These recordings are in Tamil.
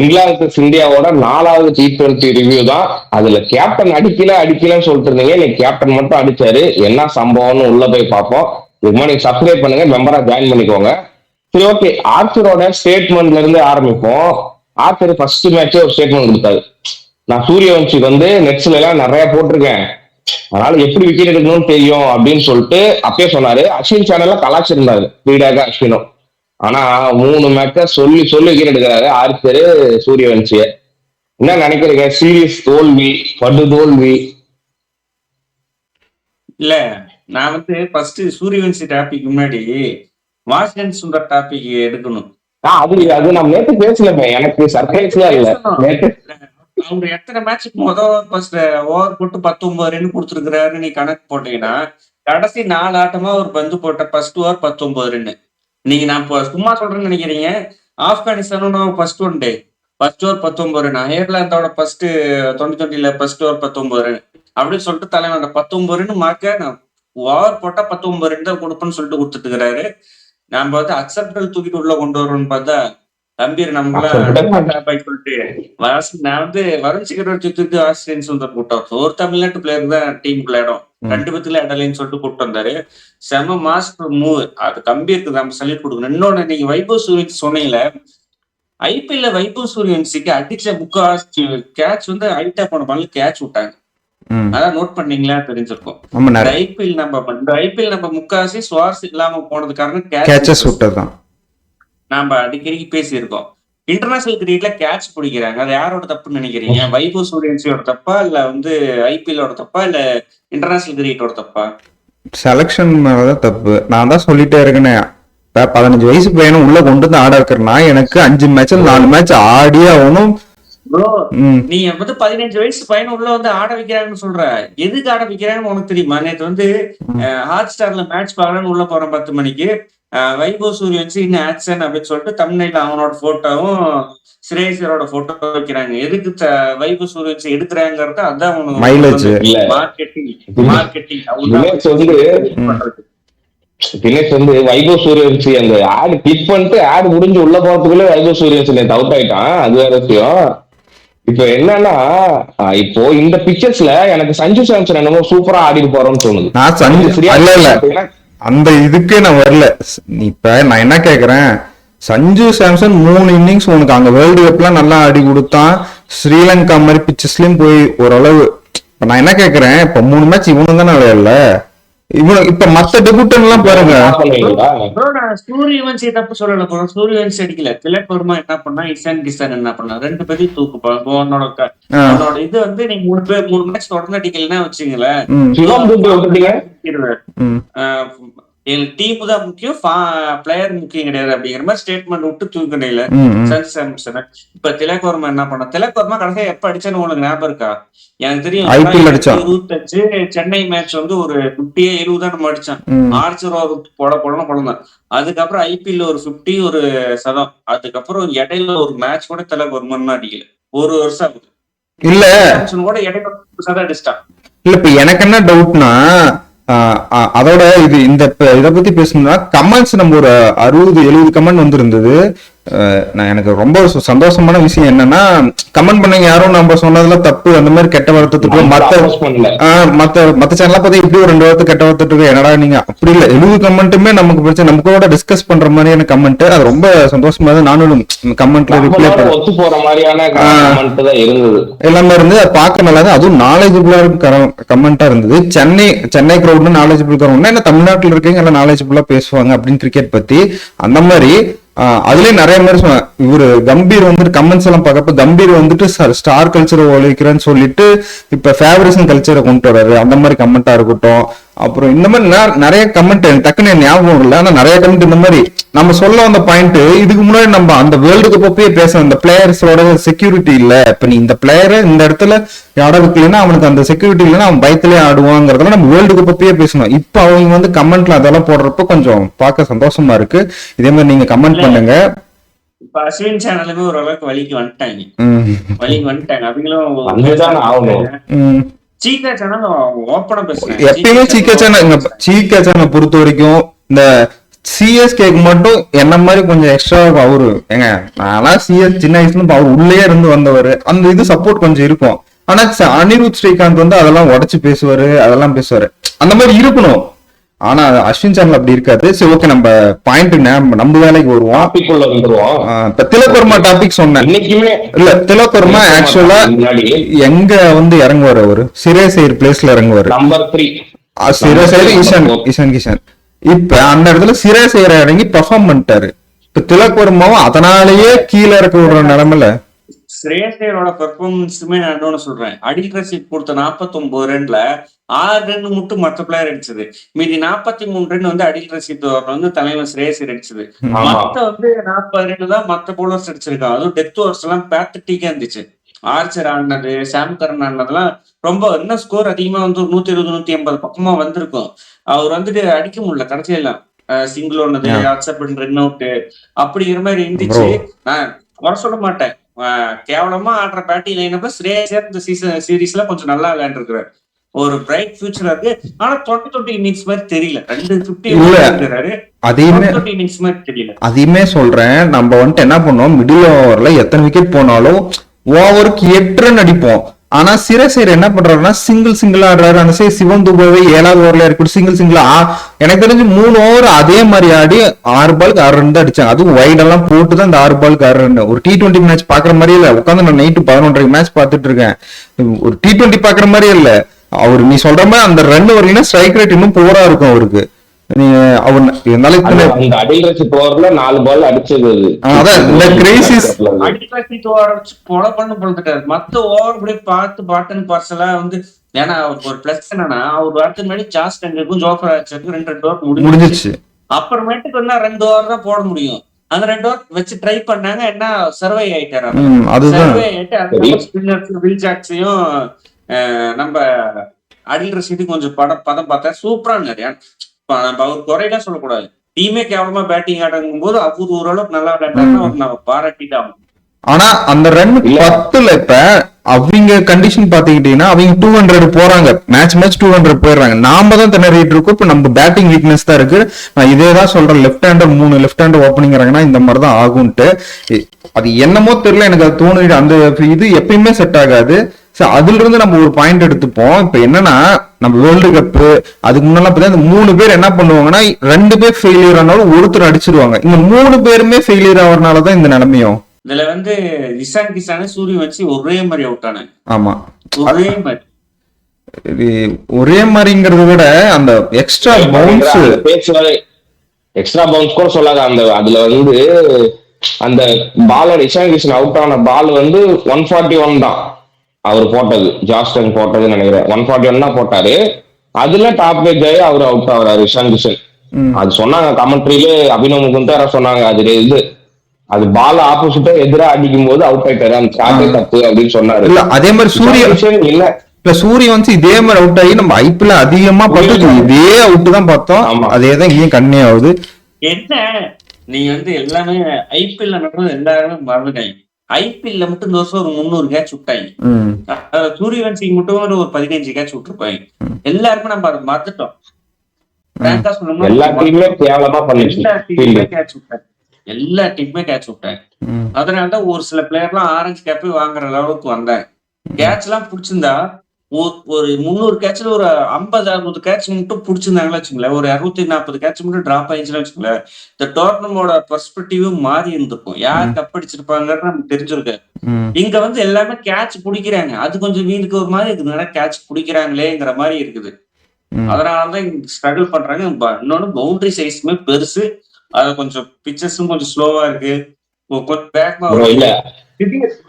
இங்கிலாந்து இந்தியாவோட 4வது T20 ரிவ்யூ தான். அதுல கேப்டன் அடிக்கலன்னு சொல்லிட்டு இருந்தீங்க. இன்னைக்கு கேப்டன் மட்டும் அடிச்சாரு. என்ன சம்பவம்னு உள்ள போய் பார்ப்போம். இதுக்கு முன்னாடி சப்ஸ்கிரைப் பண்ணுங்க, மெம்பரா ஜாயின் பண்ணிக்கோங்க. சரி, ஓகே. ஆர்ச்சரோட ஸ்டேட்மெண்ட்ல இருந்து ஆரம்பிப்போம். ஆர்ச்சர் ஃபர்ஸ்ட் மேட்ச் ஒரு ஸ்டேட்மெண்ட் கொடுத்தாரு. நான் சூரியவன்ஷிக்கு வந்து நெட்ஸ்ல எல்லாம் நிறைய போட்டிருக்கேன், அதனால எப்படி விக்கெட் எடுக்கணும்னு தெரியும் அப்படின்னு சொல்லிட்டு அப்பயே சொன்னாரு. அஸ்வின் சேனல்ல கலாச்சிருந்தாரு ஸ்பீடாக அஸ்வினும். ஆனா 3 மேட்ச சொல்லி சொல்லி விக்கெட் எடுக்கிறாரு ஆர்ச்சரு சூரியவன்சிய. என்ன நினைக்கிறீங்க? சீரியஸ் தோல்வி, படு தோல்வி? இல்ல, நான் வந்து ஃபர்ஸ்ட் சூரியவன்சி டாபிக் முன்னாடி வாஷிங்டன் சுந்தர் டாபிக் எடுக்கணும். அது நம்ம நேற்று பேசலமே, எனக்கு சர்ப்ரைஸ்ல இல்ல. அவங்க எத்தனை மேட்சுக்கு ஃபர்ஸ்ட் ஓவர் போட்டு 19 ரன் கொடுத்துருக்கிறாரு. நீ கணக்கு போட்டீங்கன்னா கடைசி 4 ஆட்டமா ஒரு பந்து போட்ட ஃபர்ஸ்ட் ஓவர் 19 ரன். நீங்க நான் சும்மா சொல்றேன்னு நினைக்கிறீங்க? ஆப்கானிஸ்தானும் first one day first over 19 run, அயர்லாந்தோட ஃபர்ஸ்ட் 2020 ஃபர்ஸ்ட் ஓவர் 19 ரன் அப்படின்னு சொல்லிட்டு தலைவன் 19 ரன் மார்க்க நான் ஓவர் போட்டா 19 ரன் தான் கொடுப்பேன்னு சொல்லிட்டு கொடுத்துட்டு இருக்கிறாரு. நம்ம வந்து அக்செப்டல் தூக்கிட்டு உள்ள கொண்டு வரோம்னு பார்த்தா கம்பீர் நமக்குலாம் சொல்லிட்டு நான் வந்து வருண் சக்கரவர்த்தி தூக்கி ஆஸ்திரேலியன் சுந்தர் கூட்டம் ஒரு தமிழ்நாட்டு பிளேயர் தான் டீமுக்குள்ள இடம் 2 பேத்துல இடலைன்னு சொல்லிட்டு கூப்பிட்டு வந்தாரு. செம மாஸ்டர் மூவ். அது கம்பீருக்கு நம்ம சல்யூட் கொடுக்கணும். இன்னொன்னு, நீங்க வைபவ் சூரியன்சி சொன்னீங்கல்ல, ஐபிஎல்ல வைபவ் சூரியன்சிக்கு அடிச்ச முக்காவாசி கேட்ச் வந்து ஹைட்டா போன பால்ல கேட்ச் விட்டாங்க. அதான் நோட் பண்ணீங்களா? தெரிஞ்சிருக்கும். ஐபிஎல் நம்ம முக்காவாசி சுவாரஸ் இல்லாம போனது காரணம் கேட்சஸ் விட்டதுதான். நாம அடிக்கடி பேசியிருக்கோம். இன்டர்நேஷனல் கிரிக்கெட்ல கேட்ச் பிடிக்கிறாங்க, அது யாரோட தப்புன்னு நினைக்கிறீங்க? வைபவ் சூரியன்சியோட தப்பா, இல்ல வந்து ஐபிஎல்லோட தப்பா, இல்ல இன்டர்நேஷனல் கிரிக்கெட்டோட தப்பா? செலக்ஷன் மேலதான் தப்பு. நான் தான் சொல்லிட்டே இருக்கேனே, 15 வயசு பையனும் உள்ள கொண்டு வந்து ஆட வைக்கிறேன்னா எனக்கு 5 மேட்ச்ல 4 மேட்ச் ஆடியே ஆகணும். நீ வந்து 15 வயசு பையன் உள்ள வந்து ஆட வைக்கிறாங்கன்னு சொல்ற, எதுக்கு ஆட வைக்கிறாங்கன்னு உனக்கு தெரியுமா? நேற்று வந்து ஹாட் ஸ்டார்ல மேட்ச் பார்க்கலான்னு உள்ள போறேன் 10 மணிக்கு. வைபவ் சூரியவன்சி இன்னும் ஆக்சன் அப்படின்னு சொல்லிட்டு தமிழ்நாட்டுல அவனோட போட்டோவும் ஸ்ரேயஸரோட போட்டோ வைக்கிறாங்க. எதுக்கு வைபவ் சூரியவன்சி எடுக்கிறாங்கிறது அதான் மார்க்கெட்டிங். தினேஷ் வந்து வைபவ் சூரியவன்சி அந்த ஆடு கிளிக் பண்ணிட்டு ஆடு முடிஞ்சு உள்ள போறதுக்குள்ள வைபவ் சூரியவன்சி நேற்று அவுட் ஆயிட்டான். அது வேற விஷயம். இப்ப என்னன்னா, இப்போ இந்த பிக்சர்ஸ்ல எனக்கு சஞ்சு சாம்சன் என்னமோ சூப்பரா ஆடிட்டு போறோம்னு தோணுது. அந்த இதுக்கே நான் வரல. இப்ப நான் என்ன கேக்குறேன், சஞ்சு சாம்சன் 3 இன்னிங்ஸ் உனக்கு அங்க வேர்ல்டு கப்லாம் நல்லா ஆடி கொடுத்தான். ஸ்ரீலங்கா மாதிரி பிச்சர்ஸ்லயும் போய் ஓரளவு. நான் என்ன கேக்குறேன், இப்ப 3 மேட்ச் இவனு தானே விளையாடல. இவனுக்கு இப்ப மத்த டெபியூட்டன் எல்லாம் பாருங்க. சூரியவன்சி தப்பு சொல்லல ப்ரோ. சூரியவன்சி அடிக்கல. திலக் வர்மா என்ன பண்ணா, இசான் கிசான் என்ன பண்ணா, 2 பேரையும் தூக்குப்பா. உன்னோட இது வந்து நீ 3 மேட்ச் தொடர்ந்து அடிக்கலன்னா வச்சுங்களேன், டீம் தான் முக்கியம், பிளேயர் முக்கியம் கிடையாது அப்படிங்கிற மாதிரி ஸ்டேட்மெண்ட் விட்டு தூக்கடையில சாம்சன். இப்ப திலக் வர்மா என்ன பண்ண? திலக் வர்மா கடைசியா எப்ப அடிச்சான்னு உங்களுக்கு ஞாபகம் இருக்கா? எனக்கு தெரியும் 25 சென்னை மேட்ச் வந்து ஒரு 50-70 தான் நம்ம அடிச்சான். ஆர்ச்சர் ஒரு பொழந்தான். அதுக்கப்புறம் ஐபிஎல் ஒரு 50 ஒரு சதம். அதுக்கப்புறம் இடையில ஒரு மேட்ச் கூட திலக் வர்மா அடிக்கல. 1 வருஷம் ஆகுது. இல்ல கூட இடையில சதம் அடிச்சிட்டான். இல்ல இப்ப எனக்கு என்ன டவுட்னா, அதோட இது இந்த இதை பத்தி பேசணும்னா கமெண்ட்ஸ் நம்ம ஒரு 60-70 கமெண்ட் வந்திருந்தது. எனக்கு ரொம்ப சந்தோஷமான விஷயம் என்னன்னா, கமெண்ட் பண்ணீங்க யாரும் நம்ம சொன்னதுல தப்பு அந்த மாதிரி கெட்ட வார்த்தைக்கு மத்த சேனலா பார்த்து இப்படி ஒரு 2 வார்த்தை கெட்ட வார்த்தை என்னடா நீங்க அப்படி இல்ல. 70 கமெண்ட்டுமே நமக்கு பிரச்சனை, நம்ம கூட டிஸ்கஸ் பண்ற மாதிரியான கமெண்ட். அது ரொம்ப சந்தோஷமா தான். நானும் கமெண்ட்ல ரிப்ளை எல்லாமே இருந்து அதை பார்க்க நல்லா. அதுவும் நாலேஜபிளா கமெண்டா இருந்தது. சென்னை கிரௌட் நாலேஜபிள் இருக்கிறவங்க என்ன தமிழ்நாட்டில் இருக்கீங்க எல்லாம் நாலேஜபிளா பேசுவாங்க அப்படின்னு கிரிக்கெட் பத்தி. அந்த மாதிரி அதுலயே நிறைய மாதிரி சொன்னாங்க. இவரு கம்பீர் வந்துட்டு கமெண்ட்ஸ் எல்லாம் பார்க்கப்ப கம்பீர் வந்துட்டு ஸ்டார் கல்ச்சரை ஒழிக்கிறேன்னு சொல்லிட்டு இப்ப ஃபேவரிசம் கல்ச்சரை கொண்டு வர்றாரு. அந்த மாதிரி கமெண்டா இருக்கட்டும். அப்புறம் இந்த மாதிரி நிறைய கமெண்ட் டக்குன்னு ஞாபகம் இல்லை. ஆனா நிறைய கமெண்ட் இந்த மாதிரி நம்ம சொல்ல வந்த பாயிண்ட், இதுக்கு முன்னாடி நம்ம அந்த வேர்ல்டு கப்பே பேசணும். இந்த பிளேயர்ஸோட செக்யூரிட்டி இல்ல. இப்ப நீ இந்த பிளேயரை இந்த இடத்துல ஆட வைக்கலன்னா அவனுக்கு அந்த செக்யூரிட்டி இல்லைன்னா அவன் பயத்திலே ஆடுவாங்கிறதெல்லாம் நம்ம வேர்ல்டு கப்பே பேசணும். இப்ப அவங்க வந்து கமெண்ட்ல அதெல்லாம் போடுறப்ப கொஞ்சம் பார்க்க சந்தோஷமா இருக்கு. இதே மாதிரி நீங்க கமெண்ட் பண்ணுங்க. இப்ப அஸ்வின் சேனலுமே ஓரளவுக்கு வழிக்கு வந்துட்டாங்க. அவங்களும் எப்பயுமே சீக்கா சேனல் பொறுத்த வரைக்கும் இந்த சிஎஸ்கேக்கு மட்டும் என்ன மாதிரி கொஞ்சம் எக்ஸ்ட்ரா அவரு ஏங்க நான்லாம் சிஎஸ் சின்ன வயசுல இருந்து அவர் உள்ளே இருந்து வந்தவர், அந்த இது சப்போர்ட் கொஞ்சம் இருக்கும். ஆனா அனிருத் ஸ்ரீகாந்த் வந்து அதெல்லாம் உடைச்சு பேசுவாரு, அதெல்லாம் பேசுவாரு, அந்த மாதிரி இருக்கணும். ஆனா அஸ்வின் சேனல் அப்படி இருக்காது. சரி ஓகே, நம்ம பாயிண்ட் நம்ம வேலைக்கு வருவோம். டாபிக் உள்ள வந்துருவோம். இப்ப திலக் வர்மா டாபிக் சொன்னேன் இன்னைக்குமே இல்ல, திலக் வர்மா ஆக்சுவலா முன்னாடி எங்க வந்து இறங்குவாரு, அவரு சிரேசைர் பிளேஸ்ல இறங்குவாரு. நம்பர் 3 சிரேசைர் இஷான் கிஷன். இப்ப அந்த இடத்துல சிரேசைர் இறங்கி பெர்ஃபார்ம் பண்ணிட்டாரு. இப்ப திலக் வர்மாவும் அதனாலேயே கீழே இருக்க விடுற நிலைமையில ஸ்ரேயரோட பெர்ஃபார்மன்ஸுமே நான் இன்னொன்னு சொல்றேன். அடில் ரஷீத் கொடுத்த 49 ரன்ல 6 ரன் மட்டும் மற்ற பிளேயர் அடிச்சது. மீதி 43 ரன் வந்து அடில் ரஷீத் வந்து தலைவர் ஸ்ரேயர் அடிச்சது. மத்த வந்து 40 ரன் தான் மத்த போலர்ஸ் அடிச்சிருக்காங்க. அதுவும் டெத் ஓவர்ஸ் எல்லாம் பேத்தட்டிக்கா இருந்துச்சு. ஆர்ச்சர் ஆடினது, சாம் கரன் ஆடினதெல்லாம் ரொம்ப இன்னும் ஸ்கோர் அதிகமா வந்து 120 180 பக்கமா வந்திருக்கும். அவர் வந்துட்டு அடிக்க முடியல கடைசியெல்லாம். சிங்கிள் ஒன்னது, அக்செப்ட் ரன் அவுட் அப்படிங்கிற மாதிரி இருந்துச்சு. நான் வர சொல்ல மாட்டேன், கேவலமா ஆடுற பேட்டிங் லைனப்ப ஸ்ரேயர் இந்த சீரீஸ்ல கொஞ்சம் நல்லா விளையாண்டுருக்காரு. ஒரு பிரைட் ஃபியூச்சர் இருக்கு. ஆனா 20 இன்னிங்ஸ் மாதிரி தெரியல. 250 இன்னிங்ஸ் மாதிரி தெரியல. அதையுமே சொல்றேன். நம்ம வந்துட்டு என்ன பண்ணோம், மிடில் ஓவர்ல எத்தனை விக்கெட் போனாலும் ஓவருக்கு 8 ரன் அடிப்போம். ஆனா சிரசேர் என்ன பண்றாருன்னா சிங்கிள் ஆடுறாரு. அந்த சைடு சிவம் துபாவே 7வது ஓவர்ல இருக்கட்டும் சிங்கிள் எனக்கு தெரிஞ்சு 3 ஓவர் அதே மாதிரி ஆடி 6 பாலுக்கு 6 ரன் தான் அடிச்சாங்க. அதுவும் வைட் எல்லாம் போட்டுதான் அந்த 6 பாலுக்கு 6 ரன். ஒரு T20 மேட்ச் பாக்குற மாதிரியே இல்ல. உட்காந்து நான் நைட்டு 11:30 மேட்ச் பாத்துட்டு இருக்கேன். ஒரு T20 பாக்குற மாதிரியே இல்ல. அவரு நீ சொல்ற மாதிரி அந்த ரன் வரீங்கன்னா ஸ்ட்ரைக் ரேட் இன்னும் போரா இருக்கும் அவருக்கு. அடில் ரஷீத் ஓவர்ல 4 பால் அடிச்சது. அடில் ரஷீத் ஓவர் கொலை பண்ண பொழுதுட்டாரு. மத்த ஓவர் கூட பாட்டுன்னு பார்சலா வந்து. ஏன்னா அவருக்கு ஒரு பிளஸ் என்னன்னா, அவர் வரதுக்கு முன்னாடி ஜாஸ் டங்கருக்கும் ஜோஃபர் ஆர்ச்சருக்கும் 2 ஓவர் முடிஞ்சிச்சு. அப்புறமேட்டுக்கு என்ன 2 ஓவர் தான் போட முடியும். அந்த 2 ஓவர் வச்சு ட்ரை பண்ணாங்க. என்ன சர்வை ஆயிட்டாரு. சர்வை ஆயிட்டு ஸ்பின்னர்ஸ் வில் ஜாக்ஸையும் நம்ம அடில் ரஷீது கொஞ்சம் பதம் பார்த்தா சூப்பரா இருந்தாரு. நம்ம அவர் குறையெல்லாம் சொல்லக்கூடாது. டீமே கேவலமா பேட்டிங் ஆடுங்கும் போது அவர் ஓரளவுக்கு நல்லா விளையாட்டாருன்னா நம்ம பாராட்டிட்டாங்க. ஆனா அந்த ரன் 10ல இப்ப அவங்க கண்டிஷன் பாத்துக்கிட்டீங்கன்னா அவங்க 200 போறாங்க. மேட்ச் 200 போயிடுறாங்க. நாம தான் திணறிட்டு இருக்கோம். இப்ப நம்ம பேட்டிங் வீக்னஸ் தான் இருக்கு. நான் இதே தான் சொல்றேன். Left hander 3 left hander opening இறங்கினா இந்த மாதிரி தான் ஆகும்ட்டு. அது என்னமோ தெரியல, எனக்கு அது தோணுது. அந்த இது எப்பயுமே செட் ஆகாது. அதுல இருந்து நம்ம ஒரு பாயிண்ட் எடுத்துப்போம். இப்ப என்னன்னா, நம்ம வேர்ல்டு கப் அதுக்கு முன்னால இந்த 3 பேர் என்ன பண்ணுவாங்கன்னா, 2 பேர் ஃபெயிலியர் ஆனாலும் ஒருத்தர் அடிச்சிருவாங்க. இந்த 3 பேருமே ஃபெயிலியர் ஆகிறதுனாலதான் இந்த நிலைமையும். இதுல வந்து இஷான் கிஷான் சூரியன் வச்சு ஒரே மாதிரி அவுட் ஆனாங்க. ஆமா, ஒரே மாதிரிங்கிறத விட அந்த எக்ஸ்ட்ரா பவுன்ஸ் கூட சொல்லாத. அந்த அதுல வந்து அந்த பாலோட இஷான் கிஷன் அவுட் ஆன பால் வந்து 141 தான் அவர் போட்டது. ஜாஸ்டன் போட்டதுன்னு நினைக்கிறேன். 141 தான் போட்டாரு. அதுல டாப் பேஜ் ஆகி அவர் அவுட் ஆகுறாரு இஷான் கிஷன். அது சொன்னாங்க கமெண்ட்ரியிலே. அபினவ் முகுந்தா சொன்னாங்க, அது பால் ஆப்போசிட்டா எதிரா அடிக்கும் போது அவுட் ஆயிட்டாரு, அந்த ஷாட்டே தப்பு அப்படின்னு சொன்னாரு. இல்ல அதே மாதிரி சூரியன் இல்ல சூரியன் வந்து இதே மாதிரி அவுட் ஆகி நம்ம ஐபிஎல் அதிகமா பார்த்தோம். இதே அவுட் தான் பார்த்தோம். அதேதான் இங்கேயும் கண்ணே ஆகுது. என்ன நீங்க வந்து எல்லாமே ஐபிஎல் நடக்கிறது எல்லாருமே மறந்துட்டாங்க. ஐபிஎல்ல மட்டும் இந்த வருஷம் ஒரு 300 கேட்ச் விட்டாங்க. சூரியவன்சி மட்டும் ஒரு 15 கேட்ச் விட்டுருப்பாங்க. எல்லாருமே நம்ம அதை மறந்துட்டோம். எல்லா டீமுமே கேட்ச் விட்டாங்க. அதனாலதான் ஒரு சில பிளேயர்லாம் ஆரஞ்சு கேப் வாங்குற அளவுக்கு வந்தாங்க. கேட்ச் எல்லாம் பிடிச்சிருந்தா ஒரு 300 கேட்ச்ல ஒரு 50-60 கேட்ச் மட்டும் பிடிச்சிருந்தாங்களா வச்சுங்களேன், ஒரு 240 கேட்ச் மட்டும் டிராப் ஆயிடுச்சுன்னு வச்சுங்களேன், இந்த டோர்னமோட பெர்ஸ்பெக்டிவும் மாறி இருந்திருக்கும். யார் கப் அடிச்சிருப்பாங்கன்னு நமக்கு தெரிஞ்சிருக்கு. இங்க வந்து எல்லாமே கேட்ச் பிடிக்கிறாங்க. அது கொஞ்சம் வீலுக்கு ஒரு மாதிரி இருக்குதுன்னா கேட்ச் பிடிக்கிறாங்களேங்கிற மாதிரி இருக்குது. அதனாலதான் ஸ்ட்ரகிள் பண்றாங்க. இன்னொன்னு பவுண்டரி சைஸுமே பெருசு. அது கொஞ்சம் பிச்சர்ஸும் கொஞ்சம் ஸ்லோவா இருக்கு.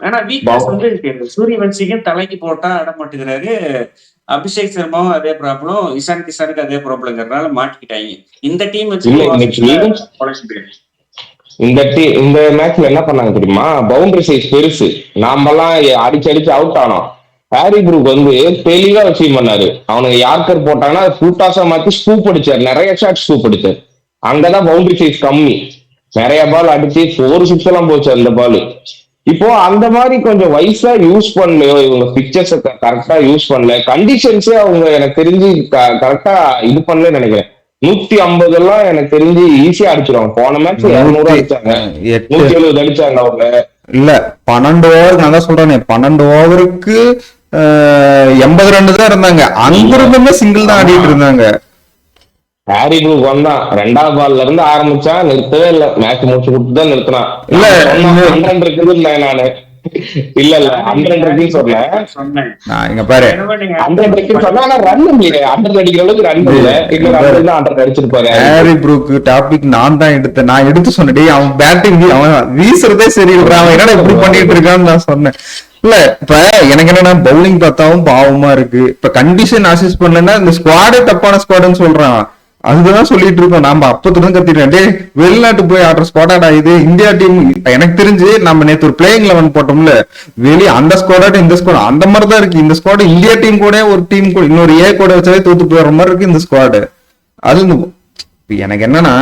ஆனா வீக்னஸ் வந்து சூரியவன்சிக்கும் தலைக்கு போட்டா ஆட மாட்டேங்கிறாரு. அபிஷேக் சர்மாவும் அதே ப்ராப்ளம், இஷான் கிஷானுக்கு அதே ப்ராப்ளம்ங்கிறதுனால மாட்டிக்கிட்டாங்க. இந்த டீம் வச்சு இந்த மேட்ச்ல என்ன பண்ணாங்க தெரியுமா, பவுண்டரி சைஸ் பெருசு. நாமெல்லாம் அடிச்சு அவுட் ஆனோம். ஹாரி ப்ரூக் வந்து தெளிவா அச்சீவ் பண்ணாரு. அவனுக்கு யார்கர் போட்டாங்கன்னா ஃபுட்டாஸா மாத்தி ஸ்கூப் அடிச்சாரு. நிறைய ஷாட் ஸ்கூப் அடிச்சாரு. அங்கதான் பவுண்டரி சைஸ் கம்மி. நிறைய பால் அடிச்சு 4 6 எல்லாம் போச்சு அந்த பால். இப்போ அந்த மாதிரி கொஞ்சம் வயசா யூஸ் பண்ணலையோ, இவங்க பிக்சர்ஸை கரெக்டா யூஸ் பண்ணல, கண்டிஷன்ஸே அவங்க எனக்கு தெரிஞ்சு கரெக்டா இது பண்ணல நினைக்கிறேன். 150 எல்லாம் எனக்கு தெரிஞ்சு ஈஸியா அடிச்சிருவாங்க. போன மேட்ச் 200 அடிச்சாங்க, 8 170 அடிச்சாங்க அவங்க. இல்ல 12 ஓவர், நான் தான் சொல்றேனே 12 ஓவருக்கு 80 ரன் தான் இருந்தாங்க. அங்கிருந்துமே சிங்கிள் தான் ஆடிட்டு இருந்தாங்க. ஹாரி ப்ரூக் வந்தான், 2வது பால்ல இருந்து ஆரம்பிச்சா, நிறுத்தவே இல்ல, மேட்ச் முடிச்சு கொடுத்து தான் நிறுத்தினான். இல்ல, 100 இருக்குதுன்னு நானு இல்ல 100 இருக்குன்னு சொன்னேன். சொன்னேன். நான் இங்க பாரு, என்னமோ நீங்க 100 இருக்குன்னு சொன்னா, ஆனா ரன் இல்லையே, 100 அடிக்கிற அளவுக்கு ரன் இல்ல. இன்னொரு 100 தான் 100 அடிச்சிருப்பாரு. ஹாரி ப்ரூக் டாபிக் நான் தான் எடுத்தேன். நான் எடுத்து சொன்னேன், டேய் அவன் பேட்டிங் அவன் வீசுறதே சரி இல்ல, அவன் என்னடா இப்படி பண்ணிட்டு இருக்கான்னு நான் சொன்னேன். இல்ல இப்ப எனக்கு என்னன்னா பவுலிங் பார்த்தாவும் பாவமா இருக்கு. இப்ப கண்டிஷன் அசிஸ்ட் பண்ணலன்னா இந்த ஸ்குவாடே தப்பான ஸ்குவாடுன்னு சொல்றான். அதுதான் சொல்லிட்டு இருக்கோம் நாம. அப்பத்துல கத்திட்டேன், டே வெளிநாட்டு போய் ஆடுற ஸ்குவாடாடா இது. இந்தியா டீம் எனக்கு தெரிஞ்சு நம்ம நேத்து ஒரு பிளேயிங் 11 போட்டோம்ல, வெளியே அந்த ஸ்குவாடாட்ட இந்த ஸ்குவாட் அந்த மாதிரி தான் இருக்கு. இந்த ஸ்குவாட் இந்தியா டீம் கூட ஒரு டீம் கூட இன்னொரு ஏ கூட வச்சாவே தோத்து போயிடுற மாதிரி இருக்கு இந்த ஸ்குவாடு. அது எனக்கு என்னன்னா,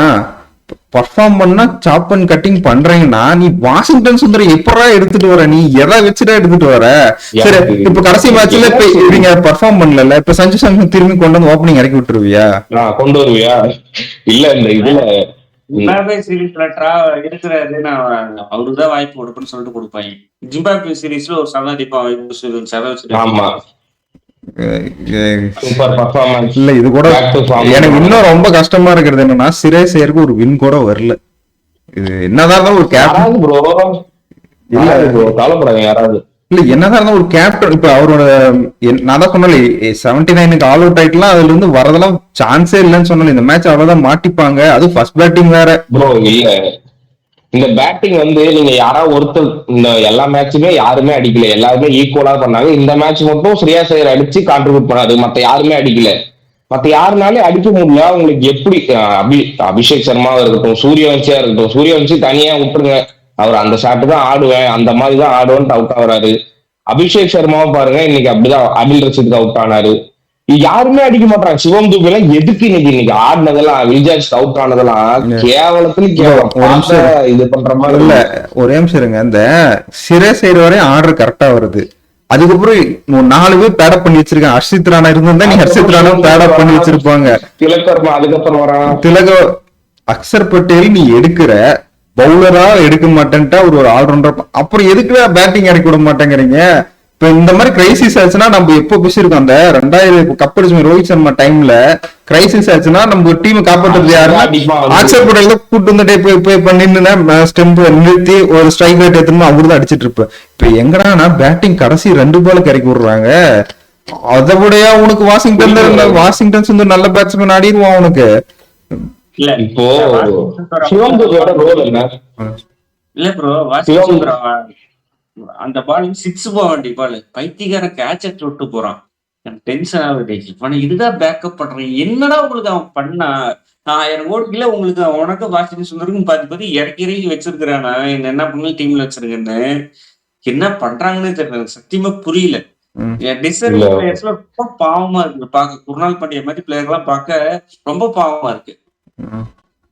பர்ஃபார்ம் பண்ணா சாப் அண்ட் கட்டிங் பண்றீங்கன்னா நீ வாஷிங்டன் சுந்தர் எப்படா எடுத்துட்டு வர, நீ எதை வச்சுட்டா எடுத்துட்டு வர? சரி, இப்ப கடைசி மேட்ச்ல இப்ப நீங்க பர்ஃபார்ம் பண்ணல, இப்ப சஞ்சு சாம்சன் திரும்பி கொண்டு வந்து ஓப்பனிங் இறக்கி விட்டுருவியா? கொண்டு வருவியா? இல்ல இந்த இதுல ஜிம்பாப்வே சீரீஸ்ல இருக்கிறாரு, நான் அவருதான் வாய்ப்பு கொடுப்பேன்னு சொல்லிட்டு கொடுப்பாங்க. ஜிம்பாப்வே சீரீஸ்ல ஒரு சதவீதம் ஆமா சூப்பர் பர்ஃபார்மன்ஸ். இல்ல இது கூட எனக்கு இன்னும் ரொம்ப கஷ்டமா இருக்கிறது என்னன்னா, சிரேஸ் ஐயருக்கு ஒரு வின் கூட வரல. இது என்னதான் இருந்தாலும் ஒரு கேப்டன் ப்ரோ, இல்ல ப்ரோ கவலைப்படாதீங்க யாராவது. இல்ல என்னதான் இருந்தாலும் ஒரு கேப்டன், இப்ப அவரோட நான் தான் சொன்னேன் 79க்கு ஆல் அவுட் ஆயிட்டுலாம் அதுல இருந்து வரதெல்லாம் சான்ஸே இல்லைன்னு சொன்னேன். இந்த மேட்ச் அவ்வளவுதான் மாட்டிப்பாங்க, அது ஃபர்ஸ்ட் பேட்டிங் வேற. ப்ரோ இல்ல இந்த பேட்டிங் வந்து நீங்க யாராவது ஒருத்தர் இந்த எல்லா மேட்சுமே யாருமே அடிக்கல, எல்லாருமே ஈக்குவலா பண்ணாங்க. இந்த மேட்ச் மட்டும் ஸ்ரேயாஸ் ஐயர் அடிச்சு கான்ட்ரிபியூட் பண்ணாரு, மத்த யாருமே அடிக்கல. மத்த யாருனாலே அடிக்க முடியல. உங்களுக்கு எப்படி அபிஷேக் சர்மாவா இருக்கட்டும், சூரியவன்சியா இருக்கட்டும், சூரியவன்சி தனியா விட்டுருங்க, அவர் அந்த ஷாட்டு தான் ஆடுவேன், அந்த மாதிரி தான் ஆடுவேன்ட்டு அவுட் ஆகுறாரு. அபிஷேக் சர்மாவும் பாருங்க, இன்னைக்கு அப்படிதான் அடில் ரசித்துக்கு அவுட் ஆனாரு. யாருமே அடிக்க மாட்டாங்க. சிவம் துபே எல்லாம் எதுக்கு இன்னைக்கு ஆடினதெல்லாம், வில்ஜாக்ஸ் அவுட் ஆனதெல்லாம் கேவலத்துல கேவலம். இது பண்ற மாதிரி இல்ல, ஒரே நிமிஷம் இருங்க. இந்த சிரேஸ் ஐயர் வரையும் ஆர்டர் கரெக்டா வருது. அதுக்கப்புறம் 4 பேர் பேடப் பண்ணி வச்சிருக்காங்க. ஹர்ஷித் ராணா இருந்தா நீ ஹர்ஷித் ராணா பேடப் பண்ணி வச்சிருப்பாங்க. திலகர்மா அதுக்கப்புறம் வரான். அக்சர் பட்டேல் நீ எடுக்கிற பவுலரா எடுக்க மாட்டேன்ட்டா ஒரு ஆல்ரவுண்டர், அப்புறம் எதுக்கு பேட்டிங் இறக்கி விட மாட்டேங்கிறீங்க? இப்ப இந்த மாதிரி கிரைசிஸ் ஆச்சுன்னா நம்ம எப்போ பேசிருக்கோம், அந்த 2000 கப் அடிச்சு ரோஹித் சர்மா டைம்ல கிரைசிஸ் ஆச்சுன்னா நம்ம டீம் காப்பாற்றுறது யாருன்னா அக்சர் பட்டேல் தான் கூட்டு வந்துட்டே போய் பண்ணிட்டு ஸ்டெம்ப் நிறுத்தி ஒரு ஸ்ட்ரைக் ரேட் எடுத்துன்னு அவரு தான் அடிச்சிட்டு இருப்பேன். இப்ப எங்கடானா பேட்டிங் கடைசி 2 பாலுக்கு இறக்கி விடுறாங்க. அதை விடையா உனக்கு வாஷிங்டன் சுந்தர் நல்ல பேட்ஸ்மேன் ஆடிடுவான் உனக்கு. இல்ல இப்போ சிவம் துபேயோட ரோல் என்ன? இல்ல ப்ரோ, வாஷிங்டன் அந்த பால் 6 போக வேண்டிய பால், பைத்தியக்கார கேட்ச விட்டு போறான். டென்ஷன் ஆகுது. இவனை இதுதான் பேக்கப் பண்றேன், என்னடா உங்களுக்கு அவன் பண்ணா 1000 கோடிக்குள்ள உங்களுக்கு உனக்கு வாஷிங்டன் சுந்தருக்கும் பாதி இறக்கி வச்சிருக்கிறானா, என்ன பண்ணல டீம்ல வச்சிருக்கேன்னு என்ன பண்றாங்கன்னு தெரியல, சத்தியமா புரியல. ரொம்ப பாவமா இருக்கு பாக்க. குருநாள் பாண்டிய மாதிரி பிளேயர் எல்லாம் பார்க்க ரொம்ப பாவமா இருக்கு.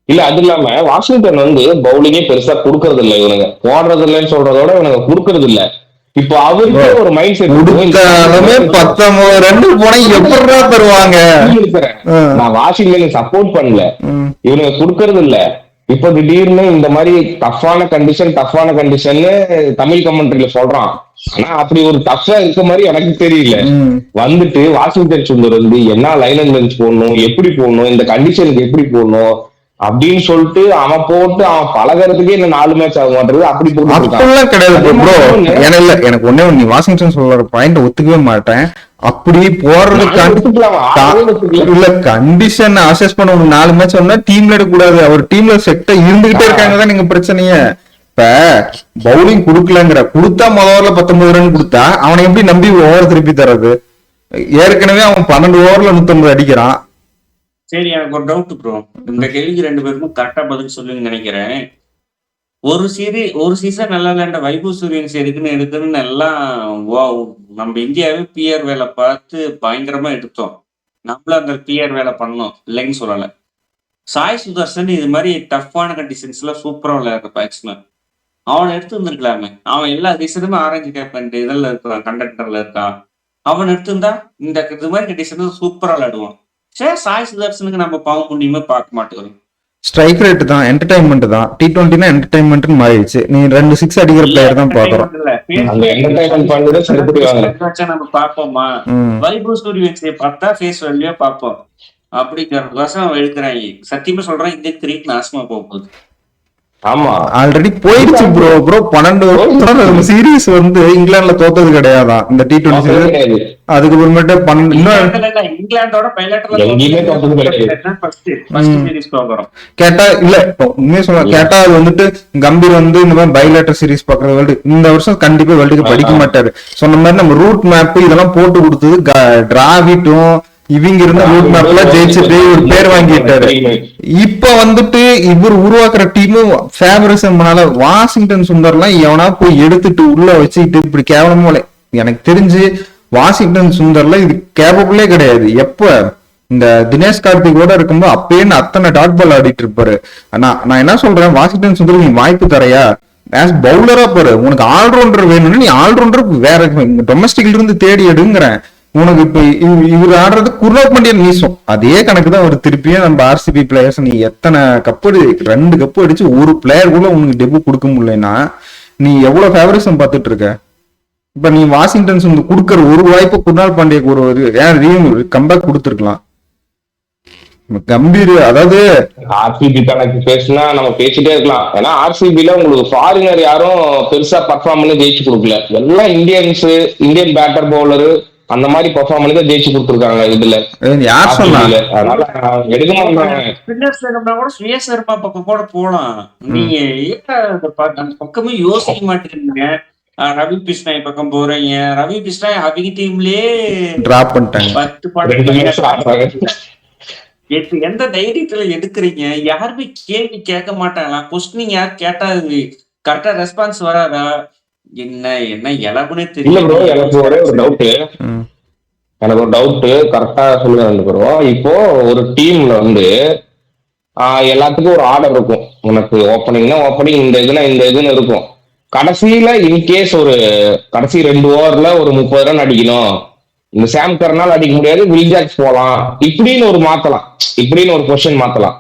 இல்ல அது இல்லாம வாஷிங்டன் வந்து பவுலிங்கே பெருசா கொடுக்கறது இல்ல, இவனுங்க போடுறது இல்லைன்னு சொல்றதோட இவனுங்க கொடுக்கறது இல்ல. இப்போ அவருக்கு ஒரு மைண்ட் செட், 19 ரன் போனா எப்படிடா தருவாங்க? நான் வாஷிங்டன் சப்போர்ட் பண்ணல, இவனுங்க கொடுக்கறது இல்ல. இப்ப திடீர்னு இந்த மாதிரி டஃப்பான கண்டிஷன் தமிழ் கமெண்ட்ரியில சொல்றான். ஆனா அப்படி ஒரு டஃபா இருக்க மாதிரி எனக்கு தெரியல. வந்துட்டு வாஷிங்டன் சுந்தர் வந்து என்ன லைன் அண்ட் லென்ஸ் போடணும், எப்படி போடணும், இந்த கண்டிஷனுக்கு எப்படி போடணும் அப்படின்னு சொல்லிட்டு அவன் போட்டு அவன் பழகிறதுக்கே இன்னும் 4 மேட்ச் ஆக மாட்டேங்குது. அப்படி அப்படிலாம் கிடையாது ப்ரோ. எனக்கு ஒண்ணே நீ வாஷிங்டன் சொல்ற பாயிண்ட் ஒத்துக்கவே மாட்டேன். அப்படி போடுறதுக்கு இல்ல கண்டிஷன் அசஸ் பண்ண 4 மேட்ச் சொன்னா டீம்ல எடுக்கக்கூடாது. அவர் டீம்ல செட்டா இருந்துகிட்டே இருக்காங்கதான் நீங்க பிரச்சனையே. இப்ப பவுலிங் குடுக்கலங்கிற கொடுத்தா முதல்ல 19 ரன் கொடுத்தா அவனை எப்படி நம்பி ஓவர் திருப்பி தர்றது? ஏற்கனவே அவன் 12 ஓவர்ல 150 அடிக்கிறான். சரி, எனக்கு ஒரு டவுட் ப்ரோ. இந்த கேள்விக்கு 2 பேருக்கும் கரெக்டா பதில் சொல்லுன்னு நினைக்கிறேன். ஒரு சீசன் நல்லா இல்ல வைபவ் சூரியன்ஸ் எடுக்குன்னு எல்லாம் நம்ம இந்தியாவே பிஆர் வேலை பார்த்து பயங்கரமா எடுத்தோம். நம்மள அந்த பிஆர் வேலை பண்ணோம் இல்லைன்னு சொல்லல. சாய் சுதர்சன் இது மாதிரி டஃப்பான கண்டிஷன்ஸ்ல சூப்பரா விளையாடுற பேட்ஸ்மேன், அவனை எடுத்து வந்துருக்கலாமே. அவன் எல்லா சீசனுமே ஆரஞ்சு கேப் இதெல்லாம் இருக்கான், கண்டக்டர்ல இருக்கான். அவன் எடுத்திருந்தா இந்த இது மாதிரி கண்டிஷன்ல சூப்பரா விளையாடுவான். சரி, சாய் சுதர்சனுக்கு நம்ம பாவம் புண்ணியமே பார்க்க மாட்டேங்கிறோம். ஸ்ட்ரைக் ரேட் தான், என்டர்டைன்மெண்ட் தான். T20னா என்டர்டைன்மெண்ட் மாறிடுச்சு. நீ 2 6 அடிக்கிற இல்ல பிளேயர் தான் பாக்குறோம். entertainment இல்ல. அந்த என்டர்டைன்மெண்ட் பண்றதை செலுத்தி வாங்க. வச்சா நம்ம பார்ப்போமா? ம். வைபவ் சூரியவன்சியை பார்த்தா ஃபேஸ் வேல்யூ பார்ப்போம். அப்படிங்கிறதுக்கோசரம் எடுக்கிறாங்க. சத்தியமா சொல்றேன், இந்த கிரிக்கெட் நாசமா போக போகுது. ஆமா, ஆல்ரெடி போயிடுச்சு ப்ரோ. 12 சீரீஸ் வந்து இங்கிலாந்துல தோத்தது கிடையாதான் இந்த T20 சீரீஸ். கிடையாது. அதுக்கப்புறமேட்டு இன்னும் இங்கிலாந்தோட எங்கேயுமே தோத்தது கிடையாது. சீரிஸ் போகிறோம். கேட்டா இல்ல, இப்போ உண்மையை சொல்ல கேட்டா அது வந்துட்டு கம்பீர் வந்து இந்த மாதிரி பைலேட்டர் சீரிஸ் பாக்குற வேர்ல்டு இந்த வருஷம் கண்டிப்பா வேர்ல்டு கப் படிக்க மாட்டாரு. சொன்ன மாதிரி நம்ம ரூட் மேப் இதெல்லாம் போட்டு கொடுத்தது டிராவிட்டும் இவங்க இருந்த ரூட் மேப்ல ஜெயிச்சுட்டு ஒரு பேர் வாங்கிட்டாரு. இப்ப வந்துட்டு இவர் உருவாக்குற டீமும் ஃபேவரிசம்னால வாஷிங்டன் சுந்தர்லாம் எவனா போய் எடுத்துட்டு உள்ள வச்சுக்கிட்டு இப்படி கேவலமா எனக்கு தெரிஞ்சு வாஷிங்டன் சுந்தர்ல இது கேப்பபிளே கிடையாது. எப்ப இந்த தினேஷ் கார்த்திகோட இருக்கும்போது அப்பயே அத்தனை டாட் பால் ஆடிட்டு இருப்பாரு. நான் என்ன சொல்றேன், வாஷிங்டன் சுந்தர் நீ வாய்ப்பு தரையா ஆஸ் பவுலரா பாரு. உனக்கு ஆல்ரவுண்டர் வேணும்னு நீ ஆல்ரவுண்டர் வேற டொமஸ்டிக்ல இருந்து தேடி எடுங்கிறேன். உனக்கு இப்ப இவர் ஆடுறது குர்னாப் பாண்டியன் நீசம் அதே கணக்கு தான். ஒரு திருப்பியும் நம்ம ஆர்சிபி பிளேயர்ஸ் நீ எத்தனை கப்பு 2 கப்பு அடிச்சு ஒரு பிளேயர் கூட உனக்கு டெபு கொடுக்க முடியலன்னா நீ எவ்வளவு ஃபேவரிசம் பார்த்துட்டு இருக்க. இப்ப நீ வாஷிங்டன்ஸ் வந்து கொடுக்கற ஒரு வாய்ப்பு குர்னால் பாண்டியக்கு ஒரு கம்பேக் கொடுத்துருக்கலாம். கம்பீர் அதாவது ஆர்சிபி கணக்கு பேசினா நம்ம பேசிட்டே இருக்கலாம். ஏன்னா ஆர்சிபில உங்களுக்கு ஃபாரினர் யாரும் பெருசா பர்ஃபார்ம் பண்ணி ஜெயிச்சு கொடுக்கல. எல்லாம் இந்தியன் பேட்டர் பவுலரு அந்த மாதிரி பெர்ஃபார்ம் பண்ணி தான் ஜெயிச்சு கொடுத்துருக்காங்க. இதுல யார் சொன்னாங்க? அதனால எடுக்க மாட்டாங்க. கூட சுயசர்மா பக்கம் கூட போலாம். நீங்க அந்த பக்கமே யோசிக்க மாட்டேங்கிறீங்க. ரவி பிஷ்ணாய் பக்கம் போறீங்க. ரவி பிஷ்ணாய் அவங்க டீம்லயே டிராப் பண்ணிட்டாங்க. 10 படம் எந்த தைரியத்துல எடுக்கிறீங்க? யாருமே கேள்வி கேட்க மாட்டாங்களா? கொஸ்டினிங் யார் கேட்டா கரெக்டா ரெஸ்பான்ஸ் வராதா? என்ன இலவுனே தெரியல ப்ரோ. எனக்கு ஒரே ஒரு டவுட் கரெக்டா சொல்லுங்க. இப்போ ஒரு டீம்ல வந்து எல்லாத்துக்கும் ஒரு ஆர்டர் இருக்கும். உனக்கு ஓப்பனிங்னா ஓப்பனிங், இந்த இதுன்னு இருக்கும். கடைசியில இன்கேஸ் ஒரு கடைசி 2 ஓவர்ல ஒரு 30 ரன் அடிக்கணும், இந்த சாம் கர்னால் அடிக்க முடியாது, வில் ஜாக்ஸ் போலாம், இப்படின்னு ஒரு மாத்தலாம், இப்படின்னு ஒரு கொஸ்டின் மாத்தலாம்.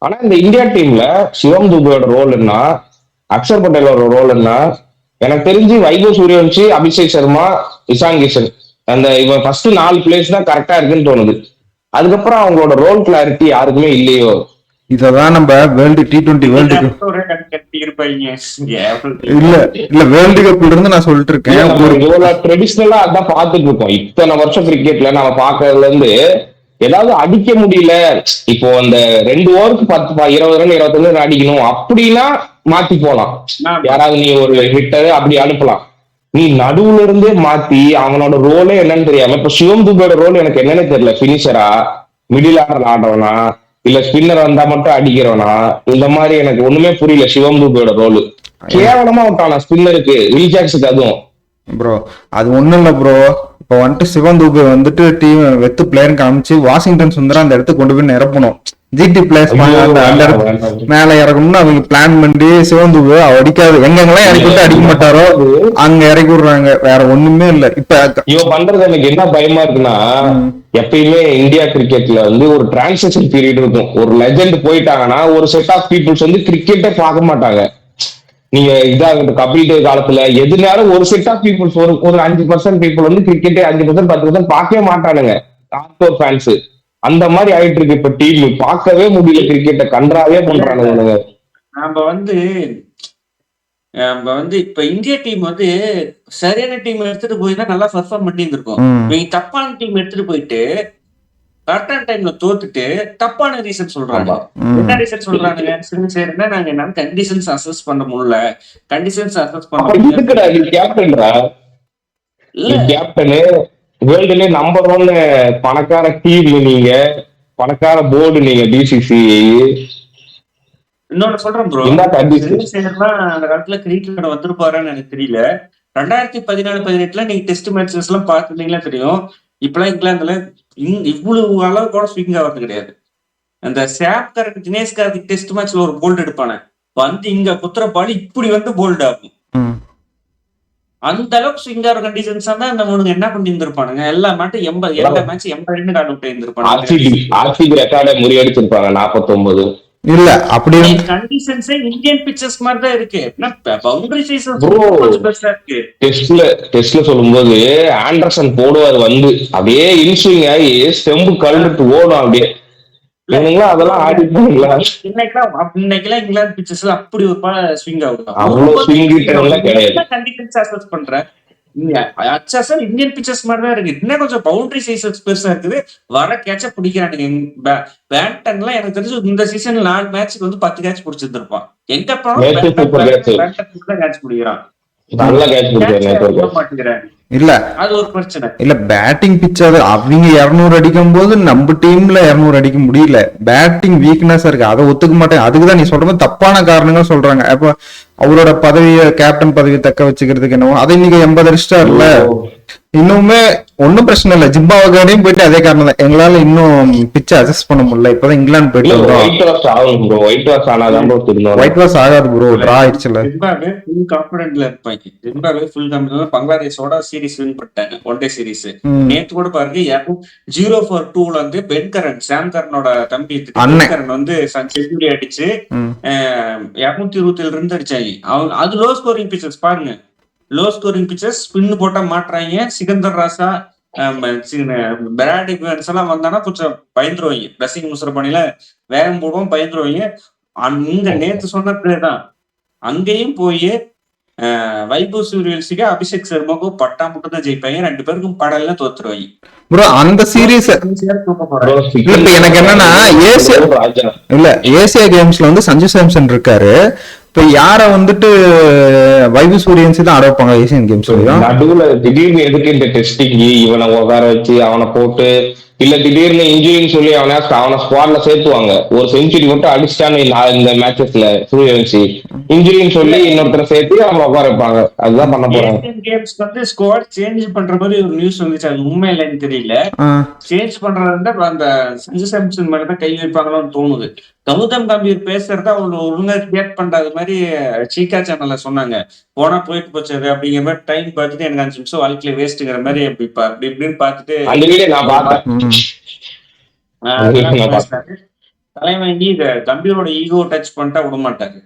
ஆனா இந்த இந்தியா டீம்ல சிவம் துபேயோட ரோல் என்ன, அக்ஷர் பட்டேலோட ரோல் என்ன? எனக்கு தெரிஞ்சு வைபவ் சூரியவன்சி, அபிஷேக் சர்மா, இஷான் கிஷன் அந்த இவன் ஃபர்ஸ்ட் 4 பிளேஸ் தான் கரெக்டா இருக்குன்னு தோணுது. அதுக்கப்புறம் அவங்களோட ரோல் கிளாரிட்டி யாருக்குமே இல்லையோ. இததான் நம்ம வேர்ல்டு T20 வேர்ல்டு கப் இல்ல வேர்ல்டு கப்ல இருந்து நான் சொல்லிட்டு இருக்கேன். ட்ரெடிஷனலா அதான் பாத்துட்டு இருக்கோம். இத்தனை வருஷம் கிரிக்கெட்ல நம்ம பாக்குறதுல இருந்து ஏதாவது அடிக்க முடியல, இப்போ அந்த 2 ஓவருக்கு 10 20 ரன் 25 ரன் அடிக்கணும் அப்படின்னா மாத்தி போலாம். யாராவது நீ ஒரு ஹிட்டர் அப்படி அனுப்பலாம். நீ நடுவுல இருந்தே மாத்தி அவனோட ரோலே என்னன்னு தெரியாம, இப்ப சிவம் துபேயோட ரோல் எனக்கு என்னன்னு தெரியல. பினிஷரா, மிடில் ஆர்டர் ஆடுறவனா, இல்ல ஸ்பின்னர் வந்தா மட்டும் அடிக்கிறவனா, இந்த மாதிரி எனக்கு ஒண்ணுமே புரியல. சிவம் துபேயோட ரோல் கேவலமா விட்டானா ஸ்பின்னருக்கு, வில் ஜாக்ஸுக்கு. அதுவும் ப்ரோ அது ஒண்ணும் இல்ல ப்ரோ. இப்போ வந்துட்டு சிவம் துபே வந்துட்டு டீம் வெத்து பிளேயர் காமிச்சு வாஷிங்டன் சுந்தரம் அந்த இடத்துக்கு கொண்டு போய் நிரப்பணும். ஜிடி பிளேயர்ஸ் அந்த இடத்துக்கு மேல இறக்கணும்னு அவங்க பிளான் பண்ணி சிவம் துபே அடிக்காது எங்கெங்கெல்லாம் இறக்கி விட்டு அடிக்க மாட்டாரோ அங்க இறக்கி விடுறாங்க. வேற ஒண்ணுமே இல்ல. இப்ப இவன் பண்றது எனக்கு என்ன பயமா இருக்குன்னா, எப்பயுமே இந்தியா கிரிக்கெட்ல வந்து ஒரு டிரான்சிஷன் பீரியட் இருக்கும். ஒரு லெஜெண்ட் போயிட்டாங்கன்னா ஒரு செட் ஆஃப் பீப்புள்ஸ் வந்து கிரிக்கெட்டே பார்க்க மாட்டாங்க. நீங்க இதாகட்டும் கபில் தேவ் காலத்துல எது நேரம் ஒரு செட் ஆஃப் பீப்புள்ஸ் ஒரு 5% பீப்புள் வந்து கிரிக்கெட்டே 5% 10% பார்க்கவே மாட்டானுங்க, ஹார்ட்கோர் ஃபேன்ஸ். அந்த மாதிரி ஆயிட்டு இருக்கு இப்ப டீம். பார்க்கவே முடியல கிரிக்கெட்டை, கன்றாவே பண்றானுங்க. நம்ம வந்து இப்ப இந்தியா டீம் வந்து சரியான டீம் எடுத்துட்டு போயிதான் நல்லா பெர்ஃபார்ம் பண்ணி இருந்திருக்கும். தப்பான டீம் எடுத்துட்டு போயிட்டு கரெக்டான டைம்ல தோத்துட்டு தப்பான ரீசன் சொல்றாங்க. என்ன ரீசன் சொல்றாங்க? சரின்னா நாங்க என்ன கண்டிஷன்ஸ் அசஸ் பண்ண முடியல, கண்டிஷன்ஸ் அசஸ் பண்ண கேப்டனு வேர்ல்டுல நம்பர் 1 பணக்கார டீம் நீங்க, பணக்கார போர்டு நீங்க, பிசிசிஐ. இன்னொன்னு சொல்றேன் ப்ரோ, அந்த காலத்துல கிரிக்கெட் வந்திருப்பாருன்னு எனக்கு தெரியல. 2014-18 நீங்க டெஸ்ட் மேட்சஸ் எல்லாம் பாத்துட்டீங்களா தெரியும். இப்பெல்லாம் இங்கிலாந்துல இவ்வளவு அளவு கூட ஸ்விங் ஆகிறது கிடையாது. அந்த சாம் கரன் தினேஷ் கார்த்திக் டெஸ்ட் மேட்ச்ல ஒரு போல்ட் எடுப்பானே, வந்து இங்க குத்துற பால் இப்படி வந்து போல்ட் ஆகும். அந்த அளவுக்கு ஸ்விங் ஆகிற கண்டிஷன்ஸ் தான் இந்த மூணுங்க என்ன பண்ணி இருந்திருப்பானுங்க. எல்லா மேட்சும் 80 ரன் கால் அவுட் இருந்திருப்பானுங்க. ஆர்சிபி ரெக்கார்டை முறியடிச்சிருப்பாங்க 49. இல்ல அப்படி கண்டிஷன்ஸே இந்தியன் பிச்சர்ஸ் மாதிரி தான் இருக்கு. Boundary size Bro. கொஞ்சம் பெருசா இருக்கு. டெஸ்ட்ல சொல்லும்போது ஆண்டர்சன் போடுவார் வந்து அப்படியே இன்ஸ்விங் ஆகி ஸ்டெம்பு கழுந்துட்டு ஓடும் அப்படியே. இவனுங்களா அதெல்லாம் ஆடிப்பாங்களா? இன்னைக்கெல்லாம் இங்கிலாந்து பிச்சர்ஸ்ல அப்படி ஒரு ஸ்விங் ஆகும். அவ்வளவு ஸ்விங் கிடையாது. கண்டிஷன்ஸ் அசஸ் பண்றேன். இந்தியன் பிச்சர்ஸ் மாதிரி தான் இருக்கு. இன்னும் கொஞ்சம் பவுண்டரி சைஸ் பெருசா இருக்குது. வர கேட்ச பிடிக்கிறானுங்க. பேண்டன்லாம் எனக்கு தெரிஞ்சு இந்த சீசன் 4 மேட்சுக்கு வந்து 10 கேட்ச் பிடிச்சிருந்திருப்பான். எங்க கேட்ச் பிடிக்கிறான். நல்லா கேட்ச் பிடிக்கிறான். மாட்டேங்கிறான். இல்ல அது ஒரு பிரச்சனை. இல்ல பேட்டிங் பிச் அது அவங்க 200 அடிக்கும் போது நம்ம டீம்ல 200 அடிக்க முடியல. பேட்டிங் வீக்னஸ் இருக்கு, அதை ஒத்துக்க மாட்டேன். அதுக்குதான் நீ சொல்ற மாதிரி தப்பான காரணங்கள் சொல்றாங்க. அப்ப அவரோட பதவியை கேப்டன் பதவியை தக்க வச்சுக்கிறதுக்கு என்னவோ அதை இன்னைக்கு 80 அடிச்சிட்டாருல. இன்னுமே ஒன்னும் பிரச்சனை இல்ல. ஜிம்பாப்வேயும் போயிட்டு அதே காரணம் தான், எங்களால இன்னும் பிச்சை அட்ஜஸ்ட் பண்ண முடியல. இப்பதான் இங்கிலாந்து போயிட்டு வந்தோம். ஒயிட் வாஷ் ஆகாது ப்ரோ, டிரா ஆயிடுச்சுல. ஜிம்பாப்வே ஃபுல் கான்ஃபிடென்ட்ல இருப்பாங்க. Zimbabwe full confident. பங்களாதேஷோட சீரிஸ் வின் பண்ணிட்டாங்க, ஒன் டே சீரிஸ். நேத்து கூட பாருங்க 0-for-2ல வந்து பென்கரன், சாம் கரனோட தம்பி பென்கரன் வந்து செஞ்சுரி அடிச்சு 227 ரன் அடிச்சாங்க. அவங்க அது லோ ஸ்கோரிங் பிச்சர்ஸ் பாருங்க. லோ ஸ்கோரிங் பிச்சர்ஸ் ஸ்பின் போட்டா மாட்டுறாங்க. சிகந்தர் ராசா, பிராட் இவன்ஸ் எல்லாம் வந்தானா கொஞ்சம் பயந்துருவாங்க. பிளஸிங் முசரபானில வேகம் போடுவோம், பயந்துருவாங்க. இங்க நேத்து சொன்ன பிளேயர் தான் அங்கேயும் போய் வைபவ் சூரியவன்சிக்கு அபிஷேக் சர்மாவுக்கும் பட்டா மட்டும் தான் ஜெயிப்பாங்க. 2 பேருக்கும் படம்லாம் தோத்துருவாங்க. ப்ரோ அந்த சீரீஸ் இப்ப எனக்கு என்னன்னா ஏசியா கேம்ஸ்ல வந்து சஞ்சு சாம்சன் இருக்காரு. இப்ப யார வந்துட்டு வைபவ் சூரியவன்சி தான் ஆட வைப்பாங்க ஏசியன் கேம்ஸ்லயும். நடுவுல திடீர்னு எதுக்கு இந்த டெஸ்டிங் இவனை உட்கார வச்சு அவனை போட்டு, இல்ல திடீர்னு இன்ஜுரின்னு சொல்லி அவனை ஸ்குவாட்ல சேர்த்துவாங்க. ஒரு செஞ்சுரி மட்டும் அடிச்சிட்டான்னு இந்த மேட்சஸ்ல சூரியவன்சி இன்ஜுரின்னு சொல்லி இன்னொருத்தரை சேர்த்து அவனை உட்கார வைப்பாங்க. அதுதான் பண்ண போறாங்க. கேம்ஸ்க்கு வந்து ஸ்குவாட் சேஞ்ச் பண்ற மாதிரி ஒரு நியூஸ் வந்துச்சு. அது உண்மை இல்லைன்னு தெரியல. சேஞ்ச் பண்றதா அந்த சஞ்சு சாம்சன் மேலதான் கை வைப்பாங்களான்னு தோணுது. கௌதம் கம்பீர் பேசுறத அவங்க ஒழுங்கா ரியாக்ட் பண்றது மாதிரி சீக்கா சேனல்ல சொன்னாங்க. போனா போயிட்டு போச்சது அப்படிங்கிற மாதிரி டைம் பார்த்துட்டு எனக்கு 5 நிமிஷம் வாழ்க்கையில வேஸ்ட்டுங்கிற மாதிரி அப்படி இப்படின்னு பார்த்துட்டு தலைவங்கி கம்பீரோட ஈகோ டச் பண்ணிட்டா விட மாட்டாரு.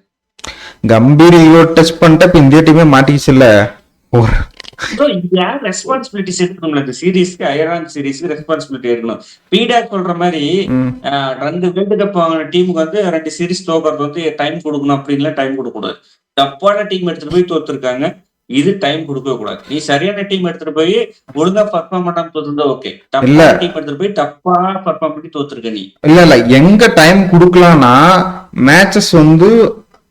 கம்பீர் ஈகோ டச் பண்ணிட்டா இப்ப இந்தியா டீமே மாட்டிக்கிச்சுல்ல. ரெஸ்பான்சிபிலிட்டிஸ் எடுக்கணும். இந்த சீரீஸ்க்கு அயர்லாந்து சீரீஸ்க்கு ரெஸ்பான்சிபிலிட்டி எடுக்கணும். பீடாக் சொல்ற மாதிரி 2 வேர்ல்டு கப் வாங்கின டீமுக்கு வந்து 2 சீரீஸ் தோக்கிறது வந்து டைம் கொடுக்கணும் அப்படின்லாம் டைம் கொடுக்க கூடாது. தப்பான டீம் எடுத்துட்டு போய் தோத்துருக்காங்க, இது டைம் கொடுக்க கூடாது. நீ சரியான டீம் எடுத்துட்டு போய் ஒழுங்கா பர்ஃபார்ம் பண்ணாம தோத்துருந்தா ஓகே. தப்பான டீம் எடுத்துட்டு போய் தப்பா பர்ஃபார்ம் பண்ணி தோத்துருக்க நீ. இல்ல எங்க டைம் கொடுக்கலாம்னா மேட்சஸ் வந்து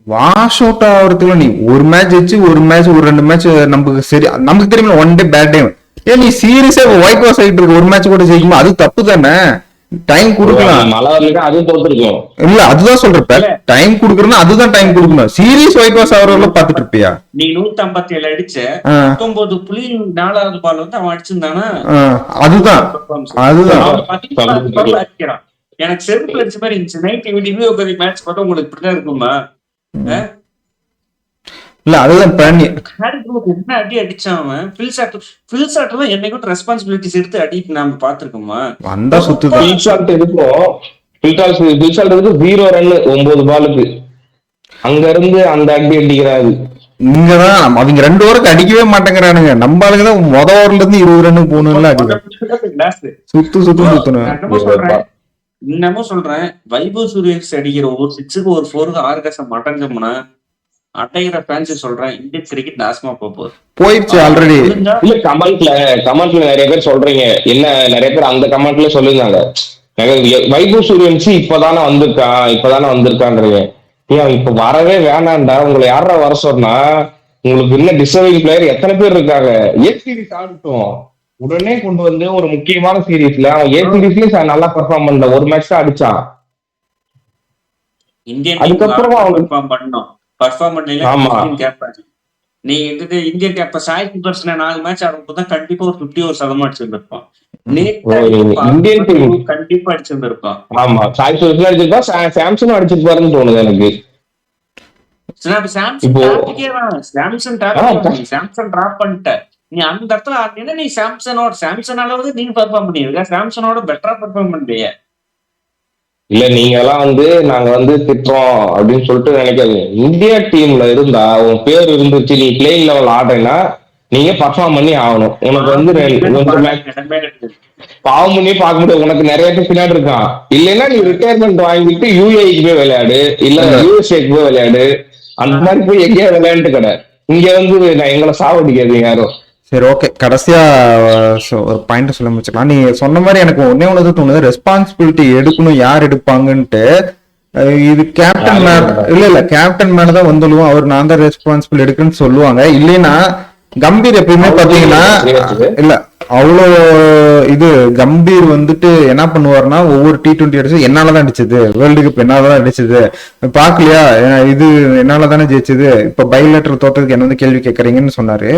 வாஷ் அவுட் ஆகிறதுக்குள்ள நீ ஒரு மேட்ச் வச்சு ஒரு 2 மேட்ச் நமக்கு சரி நமக்கு தெரியுமா ஒன் டே பேட் டைம். ஏன் நீ சீரியஸா ஒயிட் வாஷ் ஆகிட்டு இருக்க ஒரு மேட்ச் கூட ஜெயிக்குமா? அது தப்பு தானே. டைம் கொடுக்கலாம். இல்ல அதுதான் சொல்றேன், டைம் கொடுக்கறதுன்னா அதுதான் டைம் கொடுக்கணும். சீரியஸ் ஒயிட் வாஷ் ஆகிறவங்கள பாத்துட்டு இருப்பியா? நீ 157 அடிச்ச 19.4வது பால் வந்து அவன் அடிச்சிருந்தானா? அதுதான் அடிக்கிறான். எனக்கு செருப்புல அடிச்ச மாதிரி இருந்துச்சு. நைட் வீடியோ மேட்ச் பார்த்தா உங்களுக்கு இப்படிதான் இருக்குமா? இல்ல அதுதான் என்ன அடி அடிச்சான் அவன். ஃபில் ஷாட்ல என்னைக்கு ரெஸ்பான்சிபிலிட்டிஸ் எடுத்து அடிட்டு நாம பாத்துருக்கோமா? வந்தா சுத்துது. ஃபில் ஷாட் இருக்கும். ஃபில் ஷாட் இருக்கு 0 ரன் 9 பாலுக்கு. அங்க இருந்து அந்த அடி அடிக்கிறாரு. இங்கதான் அவங்க 2 ஓவருக்கு அடிக்கவே மாட்டேங்கிறானுங்க. நம்ம ஆளுங்க தான் முத ஓவர்ல இருந்து 20 ரன் போகணும்ல அடிக்க சுத்தணும். இன்னமும் சொல்றேன், வைபவ் சூரியவன்சி அடிக்கிற ஒரு 6க்கு ஒரு 4க்கு 6 கசம் அடைஞ்சோம்னா அடைகிற ஃபேன்ஸ் சொல்றேன் இந்தியன் கிரிக்கெட் நாசமா போயிடுச்சு ஆல்ரெடி. இல்ல கமெண்ட்ல நிறைய பேர் சொல்றீங்க, என்ன நிறைய பேர் அந்த கமெண்ட்ல சொல்லிருந்தாங்க வைபவ் சூரியவன்சி இப்பதானே வந்திருக்கான்றீங்க. ஏன் இப்ப வரவே வேணாண்டா, உங்களை யாரா வர சொன்னா? உங்களுக்கு இன்னும் டிசர்விங் பிளேயர் எத்தனை பேர் இருக்காங்க? சீரிஸ் ஆகட்டும், உடனே கொண்டு வந்து ஒரு முக்கியமான சீரீஸ்ல அவன் சீரீஸ்லயும் நல்லா பெர்ஃபார்ம் பண்ணல. ஒரு மேட்ச் தான் அடிச்சான். அதுக்கப்புறம் பெர்ஃபார்ம் பண்ணணும். பெர்ஃபார்ம் பண்ணல கேட்பாங்க. நீ இந்தியன் கேப்ப சாய் சுதர்ஷன் 4 மேட்ச் ஆடும்போது கண்டிப்பா ஒரு 50 ஒரு சதம் அடிச்சிருந்திருப்பான். இந்தியன் டீம் கண்டிப்பா அடிச்சிருந்திருப்பான். ஆமா, சாய் சுதர்ஷன் அடிச்சிருப்பா, சாம்சனும் அடிச்சிருப்பாருன்னு தோணுது எனக்கு. சாம்சங் இப்போ டாபிக்கே வேணாம், சாம்சங் டாபிக்கே வேணாம். நீ சாம்சங் டிராப் பண்ணிட்ட, நீ அந்த இடத்துல ஆடினா நீ சாம்சங் அளவுக்கு நீ பெர்ஃபார்ம் பண்ணிருக்க, சாம்சங்கோட பெட்டரா பெர்ஃபார்ம் பண்றிய. இல்ல நீங்க எல்லாம் நாங்க திட்டுறோம் அப்படின்னு சொல்லிட்டு நினைக்காது. இந்தியா டீம்ல இருந்தா உன் பேர் இருந்துச்சு, நீ பிளேயிங் லெவல் ஆடுறேன்னா நீங்க பர்ஃபார்ம் பண்ணி ஆகணும். உனக்கு கொஞ்சம் பாவம் பண்ணி பார்க்க முடியாது. உனக்கு நிறைய பேர் பின்னாடி இருக்கான். இல்லைன்னா நீ ரிட்டையர்மெண்ட் வாங்கிட்டு யூஏக்கு போய் விளையாடு, இல்ல யூஎஸ்ஏக்கு போய் விளையாடு. அந்த மாதிரி போய் எங்கேயா விளையாண்டு கடை. இங்க நான் எங்களை சாவடிக்காது யாரும். சரி, ஓகே. கடைசியா ஒரு பாயிண்ட் சொல்ல முடிச்சுக்கலாம். நீ சொன்ன மாதிரி எனக்கு ஒன்னே ஒன்று தோணுது, ரெஸ்பான்சிபிலிட்டி எடுக்கணும் யார் எடுப்பாங்கன்ட்டு. இது கேப்டன் மேல இல்ல கேப்டன் மேலதான் வந்துடுவோம். அவர் நான் தான் ரெஸ்பான்சிபிள் எடுக்குன்னு சொல்லுவாங்க. இல்லைன்னா கம்பீர் எப்பயுமே பாத்தீங்கன்னா இல்ல அவ்வளோ இது கம்பீர் என்ன பண்ணுவாருன்னா, ஒவ்வொரு T20 அடிச்சு என்னாலதான் அடிச்சது, வேர்ல்டு கப் என்னாலதான் அடிச்சது, பாக்கலையா இது என்னாலதானே ஜெயிச்சது, இப்ப பைலேட்டர் தோத்ததுக்கு என்ன கேள்வி கேட்கறீங்கன்னு சொன்னாரு.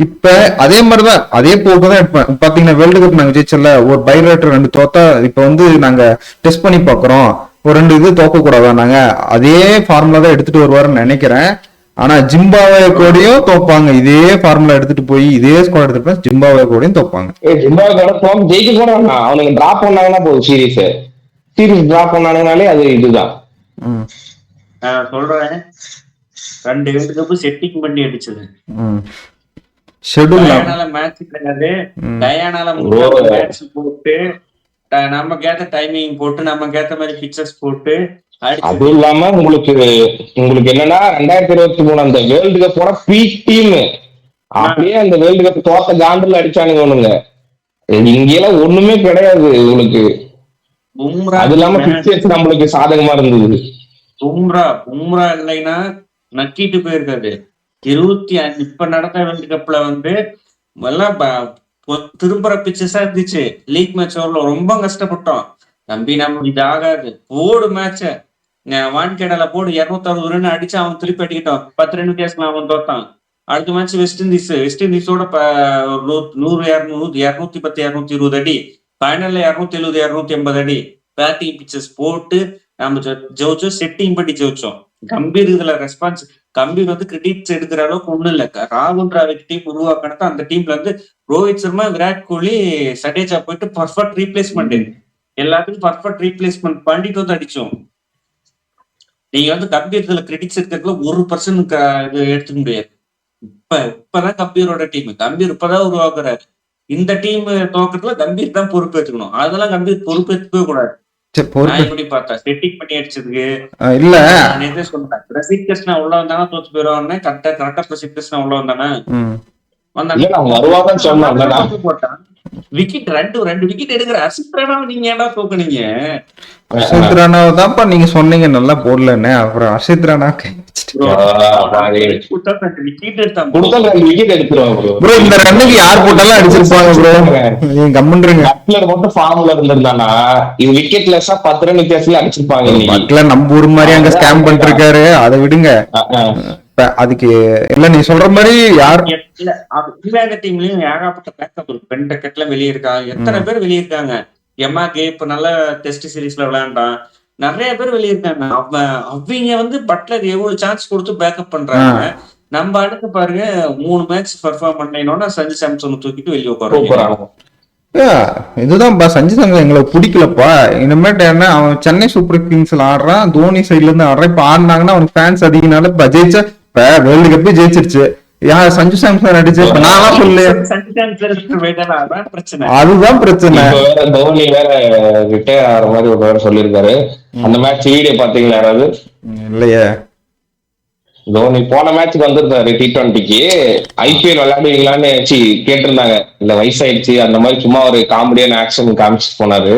இப்ப அதே மாதிரிதான் அதே போக்குதான் இப்ப பாத்தீங்கன்னா வேர்ல்டு கப் நாங்க ஜெயிச்சல, ஒரு பைலேட்டர் 2 தோத்தா இப்ப நாங்க டெஸ்ட் பண்ணி பாக்குறோம், ஒரு 2 இது தோக்க கூடாதா, நாங்க அதே ஃபார்முலா தான் எடுத்துட்டு வருவாருன்னு நினைக்கிறேன். ஆனா ஜிம்பாவே கூடயும் தோப்பாங்க. இதே ஃபார்முலா எடுத்துட்டு போய் இதே ஸ்குவாட் எடுத்துட்டு போய் ஜிம்பாவே கூடயும் தோப்பாங்க. ஜிம்பாவே கூட ஜெயிக்க கூட அவனுக்கு டிராப் பண்ணாங்கன்னா போதும். சீரீஸ் டிராப் பண்ணானுங்கனாலே அது இதுதான். சொல்றேன், 2 வேர்ல்டு கப் செட்டிங் பண்ணி அடிச்சது. ஷெட்யூல் மேட்ச் கிடையாது, டயானால மேட்ச் போட்டு நமக்கு ஏத்த டைமிங் போட்டு நமக்கு ஏத்த மாதிரி பிக்சர்ஸ் போட்டு. அதுவும் இல்லாம உங்களுக்கு என்னன்னா 2023 அந்த வேர்ல்டு கப்போட பீக் டீம் அப்படியே அந்த வேர்ல்டு கப் தோத்த காண்டில் அடிச்சானுங்க. இங்கெல்லாம் ஒண்ணுமே கிடையாது உங்களுக்கு. அது இல்லாம பிக்சர்ஸ் நம்மளுக்கு சாதகமா இருந்தது. பும்ரா இல்லைன்னா நக்கிட்டு போயிருக்காரு. 25 இப்ப நடந்த வேர்ல்டு கப்ல எல்லாம் திரும்புற பிக்சர்ஸா இருந்துச்சு. லீக் மேட்ச் ரொம்ப கஷ்டப்பட்டோம். நம்பி நம்ம இது ஆகாது, போடு மேட்ச வான்கேடால போடு, 260 ரன் அடிச்சு அவன் திருப்பி அடிக்கிட்டோம். 10 ரன் வித்தியாசம் அவன் தோத்தான். அடுத்த மேட்ச் வெஸ்ட் இண்டீஸோட 100 210 220 அடி, ஃபைனல்ல 270 280 அடி பேட்டிங் பிச்சர்ஸ் போட்டு நம்ம ஜெயிச்சோம். செட்டிங் பண்ணி ஜெயிச்சோம். கம்பீர் இதுல ரெஸ்பான்ஸ், கம்பீர் கிரெடிட்ஸ் எடுக்கிற அளவுக்கு ஒண்ணும் இல்ல. ராகுல் டிராவிட் டீம் உருவாக்கினது அந்த டீம்ல ரோஹித் சர்மா, விராட் கோலி, சடேஜா போயிட்டு பர்ஃபெக்ட் ரீப்ளேஸ்மெண்ட், எல்லாத்துக்கும் பர்ஃபெக்ட் ரீப்ளேஸ்மெண்ட் பண்ணிட்டு அடிச்சோம். நீங்க கம்பீர் இதுல கிரெடிட்ஸ் எடுக்கிறதுல 1% எடுத்துக்க முடியாது. இப்பதான் கம்பீரோட டீம், கம்பீர் இப்பதான் உருவாக்குறாரு. இந்த டீம் தோக்கத்துல கம்பீர் தான் பொறுப்பு எடுத்துக்கணும். அதெல்லாம் கம்பீர் பொறுப்பு எடுத்துக்கவே கூடாது. எப்படி பார்த்தா செட்டிங் பண்ணி அடிச்சதுக்கு இல்ல சொல்றேன். பிரசித் கிருஷ்ணா உள்ள வந்தானா தோத்து போயிடுவான்னு கரெக்டா பிரசித் கிருஷ்ணா உள்ள வந்தானே போட்டான். விக்கெட் 2 விக்கெட் எடுக்கிற அசித் ராணாவை நீங்க ஏன்டா தூக்குனீங்க? அசித் ராணாவை தான்ப்பா நீங்க சொன்னீங்க நல்லா போடலன்னு. அப்புறம் அசித் ராணா இந்த ரன்னுக்கு யார் போட்டாலும் அடிச்சிருப்பாங்க ப்ரோ. நீங்க கம்முன்றீங்க. மட்டும் ஃபார்ம்ல இருந்திருந்தானா இது விக்கெட்லெஸ்ஸா 10 ரன் வித்தியாசத்துல அடிச்சிருப்பாங்க. நம்ம ஊர் மாதிரி அங்க ஸ்கேம் பண்ணிட்டு இருக்காரு, அதை விடுங்க. அதுக்கு இல்ல நீ சொல்ற மாதிரி யார் இங்கிலாந்து டீம்லயும் ஏகப்பட்ட பேக்கப் இருக்கு. பென் டக்கெட்ல வெளியே இருக்காங்க, எத்தனை பேர் வெளியே இருக்காங்க. எம்மா கேப் நல்ல டெஸ்ட் சீரீஸ்ல விளையாண்டான், நிறைய பேர் வெளியே இருக்காங்க. அவங்க பட்லர் எவ்வளவு சான்ஸ் கொடுத்து பேக்கப் பண்றாங்க. நம்ம அடுத்து பாருங்க 3 மேட்ச் பெர்ஃபார்ம் பண்ணோம்னா சஞ்சு சாம்சன் தூக்கிட்டு வெளியே உட்காருவாங்க. இதுதான் சஞ்சு சாம்சன் எங்களுக்கு பிடிக்கலப்பா. இனிமேட்டு என்ன, அவன் சென்னை சூப்பர் கிங்ஸ்ல ஆடுறான், தோனி சைட்ல இருந்து ஆடுறான். இப்ப ஆடினாங்கன்னா அவனுக்கு ஃபேன்ஸ் அதிகனால இப்ப ஜெயிச்சா வேர்ல்டு கப் ஜெயிச்சிருச்சு. யார் சஞ்சு சாம்சன் அடிச்சு நான் சொல்லு, அதுதான் பிரச்சனை. தோனி வேற ரிட்டையர் ஆகிற மாதிரி ஒரு வேற சொல்லியிருக்காரு. அந்த மேட்ச் வீடியோ பாத்தீங்களா யாராவது? இல்லையே. தோனி போன மேட்சுக்கு வந்திருந்தாரு T20க்கு. IPL விளையாடுவீங்களான்னு கேட்டிருந்தாங்க. இல்ல வயசாயிடுச்சு அந்த மாதிரி சும்மா ஒரு காமெடியான ஆக்ஷன் காமிச்சிட்டு போனாரு.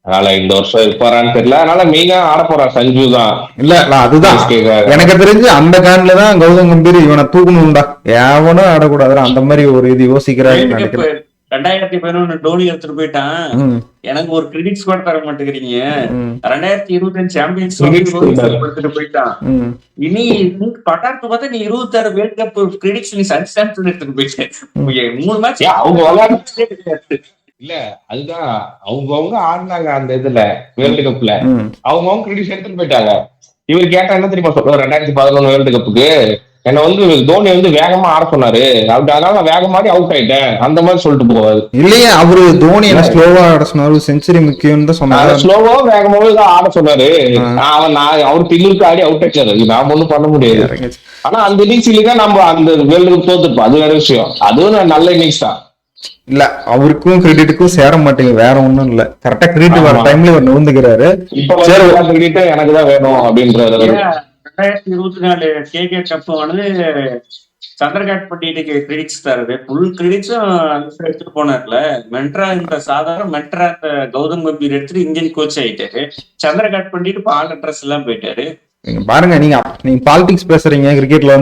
அதனால இந்த வருஷம் இருப்பாரான்னு தெரியல. அதனால மெயினா ஆட போறா சஞ்சு தான். இல்ல அதுதான் எனக்கு தெரிஞ்சு அந்த காண்ட்லதான் கௌதம் கம்பீர் இவனை தூக்கணும்டா, எவனும் ஆடக்கூடாது அந்த மாதிரி ஒரு இது யோசிக்கிறாரு நினைக்கிறேன். 2011 டோனி எடுத்துட்டு போயிட்டான். எனக்கு ஒரு கிரெடிட்ஸ் கூட தர மாட்டேங்கிறீங்க. 2025 சாம்பியன்ஸ் எடுத்துட்டு போயிட்டான். இனி பட்டாக்கு பார்த்தா நீ 26 வேர்ல்ட் கப் கிரெடிட்ஸ் நீ சஞ்சு சாம்சன் எடுத்துட்டு போயிட்டேன். 3 மேட்ச் அவங்க விளையாடு இல்ல. அதுதான் அவங்க ஆடினாங்க அந்த இதுல வேர்ல்டு கப்ல. அவங்க கிரெடிட்ஸ் எடுத்துட்டு போயிட்டாங்க. இவர் கேட்டா என்ன தெரியுமா சொல்றாரு, 2011 வேர்ல்டு கப்புக்கு என்ன தோனி வேகமா ஆட சொன்னாரு, அதனால நான் வேகமாடி அவுட் ஆயிட்டேன் அந்த மாதிரி சொல்லிட்டு போவாரு. இல்லையே அவரு தோனி என்ன ஸ்லோவா ஆட சொன்னாரு, செஞ்சுரி முக்கியம் தான் சொன்னாரு. ஸ்லோவா வேகமாவே தான் ஆட சொன்னாரு. அவர் திமுக ஆடி அவுட் ஆச்சாரு, நாம ஒண்ணும் பண்ண முடியாது. ஆனா அந்த இன்னிங்ஸ்ல தான் நம்ம அந்த வேர்ல்டு கப் தோத்துருப்போம், அது வேற விஷயம். அதுவும் நல்ல இன்னிங்ஸ் தான். இல்ல அவருக்கும் கிரெடிட்டுக்கும் சேர மாட்டேங்குது, வேற ஒண்ணும் இல்ல. கரெக்டா கிரெடிட் வர டைம்ல இவர் நோந்துக்கிறாரு. இப்ப கிரெடிட் எனக்கு தான் வேணும் அப்படின்றாரு. 2024 கேகே கப் சந்திரகாட் பண்டிகைக்கு கிரெடிட்ஸ் தருது, ஃபுல் கிரெடிட்ஸும் எடுத்துட்டு போனார்ல. மென்ட்ரா இந்த சாதாரண மென்ட்ரா இந்த கௌதம் கம்பீர் எடுத்துட்டு இந்தியன் கோச் ஆயிட்டாரு. சந்திரகாட் பண்ணிட்டு பால் அட்ரஸ் எல்லாம் போயிட்டாரு. பாருங்க, நீங்க பாலிடிக்ஸ் பேசுறீங்க கிரிக்கெட்ல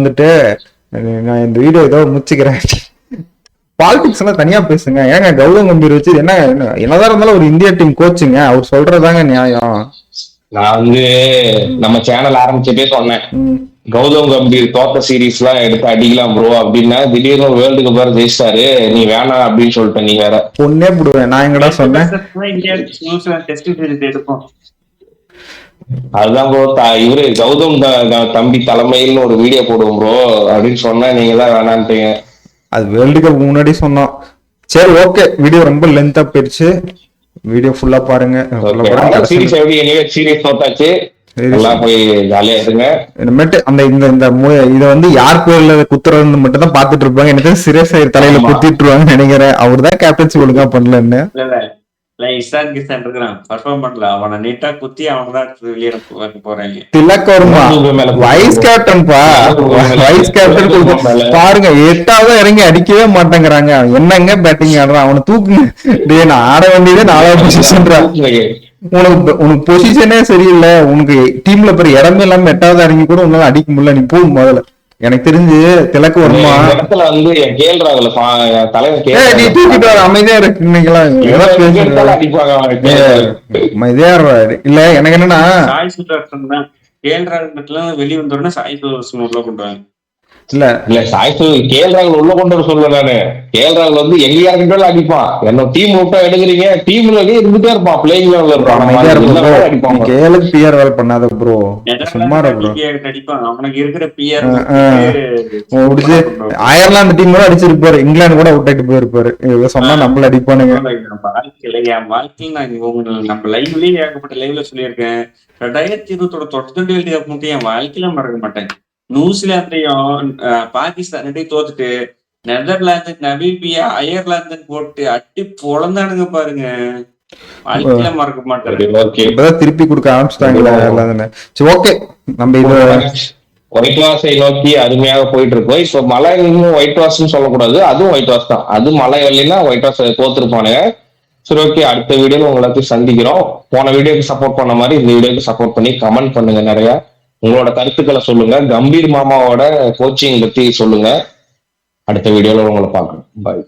நான் இந்த வீடியோ ஏதோ முச்சுக்கிறேன். பாலிடிக்ஸ் எல்லாம் தனியா பேசுங்க. ஏங்க கௌதம் கம்பீர் வச்சு என்னதான் இருந்தாலும் ஒரு இந்தியா டீம் கோச்சுங்க, அவர் சொல்றதாங்க நியாயம். நான் நம்ம சேனல் ஆரம்பிச்சதே சொன்னேன், கௌதம் கம்பீர் தோத்த சீரீஸ் எல்லாம் எடுத்து அடிக்கலாம் ப்ரோ அப்படின்னா, திடீர்னு வேர்ல்டு கப் வேற ஜெயிச்சிட்டாரு, நீ வேணாம் அப்படின்னு சொல்லிட்டேன். நீ வேற பொண்ணே போடுவேன் நான் எங்கடா சொன்னேன். அதுதான் ப்ரோ, இவரு கௌதம் தம்பி தலைமையில் ஒரு வீடியோ போடுவோம் ப்ரோ அப்படின்னு சொன்னா நீங்க தான் வேணான்ட்டீங்க. அது வேர்ல்டு கப் முன்னாடி சொன்னோம். சரி ஓகே, வீடியோ ரொம்ப லென்த்தா போயிடுச்சு, வீடியோ ஃபுல்லா பாருங்க. சீரிஸ் எப்படி சீரிஸ் தோத்தாச்சு, எல்லாம் போய் ஜாலியா இருங்க. இனிமேட்டு அந்த இந்த இதை யார் பேர்ல குத்துறதுன்னு மட்டும் தான் பாத்துட்டு இருப்பாங்க. எனக்கு சிரேஸ் தலையில குத்திட்டுருவாங்க நினைக்கிறேன். அவர் தான் கேப்டன்சி ஒழுங்கா பண்ணலன்னு. இசான் கிசான் இருக்கிறான், பெர்ஃபார்ம் பண்ணல, அவனை நீட்டா குத்தி அவனதான் வெளியே போறாங்க. Tilak Varma vice captain vice captain பாருங்க, 8வது இறங்கி அடிக்கவே மாட்டேங்கிறாங்க. என்னங்க பேட்டிங் ஆடுறான், அவனை தூக்குங்க. நான் ஆட வேண்டியதே 4வது பொசிஷன்ரா. உனக்கு பொசிஷனே சரியில்லை, உனக்கு டீம்ல பெரிய இடமே இல்லாம 8வது இறங்கி கூட உன்னால அடிக்க முடியல, நீ போ முதல்ல. எனக்கு தெரிஞ்சு திலக் வர்மா நீ தூக்கிட்டு வர அமைதியா இருக்கு. இல்ல எனக்கு என்னன்னா வெளியே வந்தோடனே சாய் சுதர்சன் உள்ள கொண்டாங்க. இல்ல சாய் கேஎல் ராகுல் உள்ள கொண்டு வர சொல்ல நானு. கேஎல் ராகுல் எங்கேயா இருக்கிட்டாலும் அடிப்பான். என்ன டீம் விட்டா எடுக்கிறீங்க, டீம்ல இருந்துட்டே இருப்பான், பிளேயிங் லெவல்ல இருப்பான். கேஎலுக்கு பிஆர் வேலை பண்ணாத ப்ரோ, சும்மா அடிப்பான். அவனுக்கு இருக்கிற பிஆர் முடிச்சு அயர்லாந்து டீம் கூட அடிச்சிருப்பாரு, இங்கிலாந்து கூட அவுட் ஆயிட்டு போயிருப்பாரு. சொன்னா நம்மள அடிப்பானுங்க. வாழ்க்கையில என் வாழ்க்கையில் நான் நம்ம லைவ்லயே ஏகப்பட்ட லைவ்ல சொல்லியிருக்கேன், 2020 தொடர்ந்து வேர்ல்டு கப் மட்டும் என் வாழ்க்கையில மறக்க மாட்டேன். நியூசிலாந்தையும் பாகிஸ்தான்டையும் தோத்துட்டு நெதர்லாந்து, நமீபியா, அயர்லாந்து போட்டு அட்டி பொழந்தானுங்க பாருங்க, வாழ்க்கையில மறக்க மாட்டேன். திருப்பி கொடுக்க ஆரம்பிச்சிட்டாங்க. சரி ஓகே, நம்ம இது ஒயிட் வாஷை நோக்கி அருமையாக போயிட்டு இருக்கோம். இப்ப மழை இன்னும் ஒயிட் வாஷ்ன்னு சொல்லக்கூடாது, அதுவும் ஒயிட் வாஷ் தான். அது மழை இல்லைன்னா ஒயிட் வாஷ் தோத்துருப்பானுங்க. சரி ஓகே, அடுத்த வீடியோல உங்களை சந்திக்கிறோம். போன வீடியோக்கு சப்போர்ட் பண்ண மாதிரி இந்த வீடியோக்கு சப்போர்ட் பண்ணி கமெண்ட் பண்ணுங்க, நிறைய உங்களோட கருத்துக்களை சொல்லுங்க. கம்பீர் மாமாவோட கோச்சிங் பத்தி சொல்லுங்க. அடுத்த வீடியோல உங்களை பார்க்கணும். பாய்.